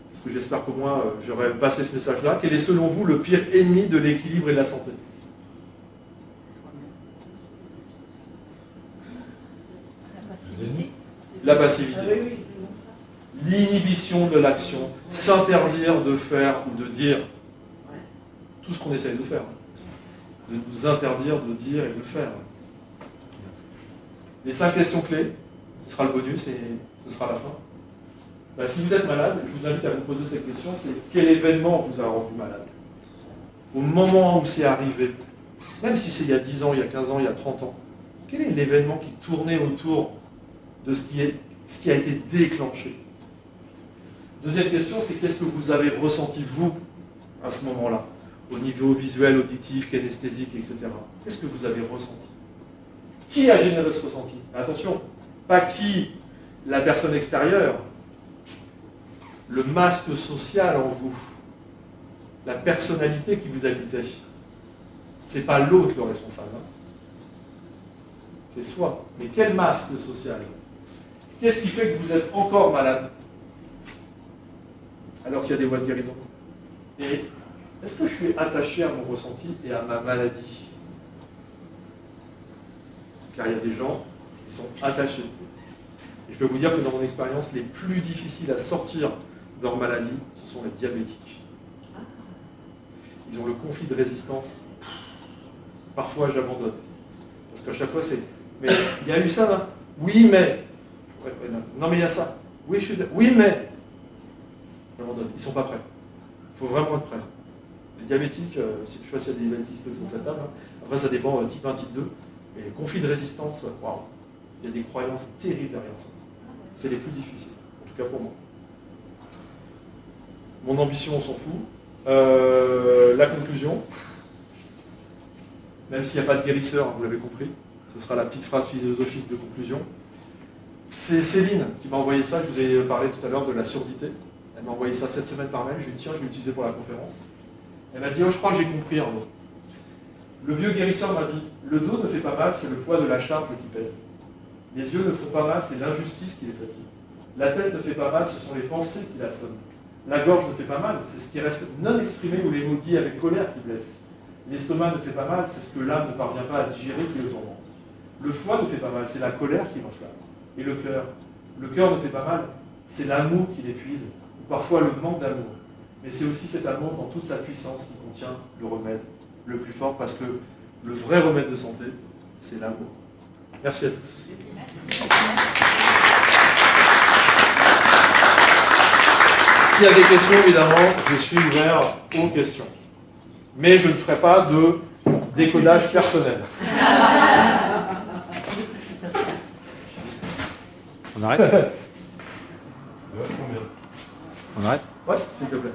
parce que j'espère qu'au moins j'aurai passé ce message-là. Quel est selon vous le pire ennemi de l'équilibre et de la santé? La passivité. La passivité. L'inhibition de l'action, s'interdire de faire ou de dire tout ce qu'on essaye de faire. De nous interdire de dire et de faire. Les 5 questions clés, ce sera le bonus et ce sera la fin. Si vous êtes malade, je vous invite à vous poser cette question, c'est quel événement vous a rendu malade? Au moment où c'est arrivé, même si c'est il y a 10 ans, il y a 15 ans, il y a 30 ans, quel est l'événement qui tournait autour de ce qui a été déclenché? Deuxième question, c'est qu'est-ce que vous avez ressenti, vous, à ce moment-là, au niveau visuel, auditif, kinesthésique, etc. Qu'est-ce que vous avez ressenti? Qui a généré ce ressenti? Attention, pas qui, la personne extérieure, le masque social en vous, la personnalité qui vous habitait. Ce n'est pas l'autre le responsable. c'est soi. Mais quel masque social? Qu'est-ce qui fait que vous êtes encore malade alors qu'il y a des voies de guérison? Et est-ce que je suis attaché à mon ressenti et à ma maladie? Car il y a des gens qui sont attachés. Et je peux vous dire que dans mon expérience, les plus difficiles à sortir de leur maladie, ce sont les diabétiques. Ils ont le conflit de résistance. Parfois, j'abandonne. Parce qu'à chaque fois, c'est « Mais il y a eu ça, là? Oui, mais... Ouais, non, mais il y a ça. Oui, oui, mais... » J'abandonne. Ils ne sont pas prêts. Il faut vraiment être prêt. Les diabétiques, je ne sais pas s'il y a des diabétiques sur cette table. Hein. Après, ça dépend type 1, type 2. Mais les conflits de résistance, waouh, il y a des croyances terribles derrière ça. C'est les plus difficiles, en tout cas pour moi. Mon ambition, on s'en fout. La conclusion, même s'il n'y a pas de guérisseur, vous l'avez compris, ce sera la petite phrase philosophique de conclusion. C'est Céline qui m'a envoyé ça, je vous ai parlé tout à l'heure de la surdité. Elle m'a envoyé ça cette semaine par mail, je lui ai dit tiens, je vais l'utiliser pour la conférence. Elle m'a dit oh, je crois que j'ai compris un mot. Le vieux guérisseur m'a dit le dos ne fait pas mal, c'est le poids de la charge qui pèse. Les yeux ne font pas mal, c'est l'injustice qui les fatigue. La tête ne fait pas mal, ce sont les pensées qui l'assomment. La gorge ne fait pas mal, c'est ce qui reste non exprimé ou les mots dits avec colère qui blessent. L'estomac ne fait pas mal, c'est ce que l'âme ne parvient pas à digérer qui le tourmente. Le foie ne fait pas mal, c'est la colère qui l'enflamme. Et le cœur ne fait pas mal, c'est l'amour qui l'épuise, ou parfois le manque d'amour. Mais c'est aussi cet amour dans toute sa puissance qui contient le remède le plus fort, parce que le vrai remède de santé, c'est l'amour. Merci à tous. S'il y a des questions, évidemment, je suis ouvert aux questions. Mais je ne ferai pas de décodage personnel. On arrête? Ouais, combien? On arrête? Ouais, s'il te plaît.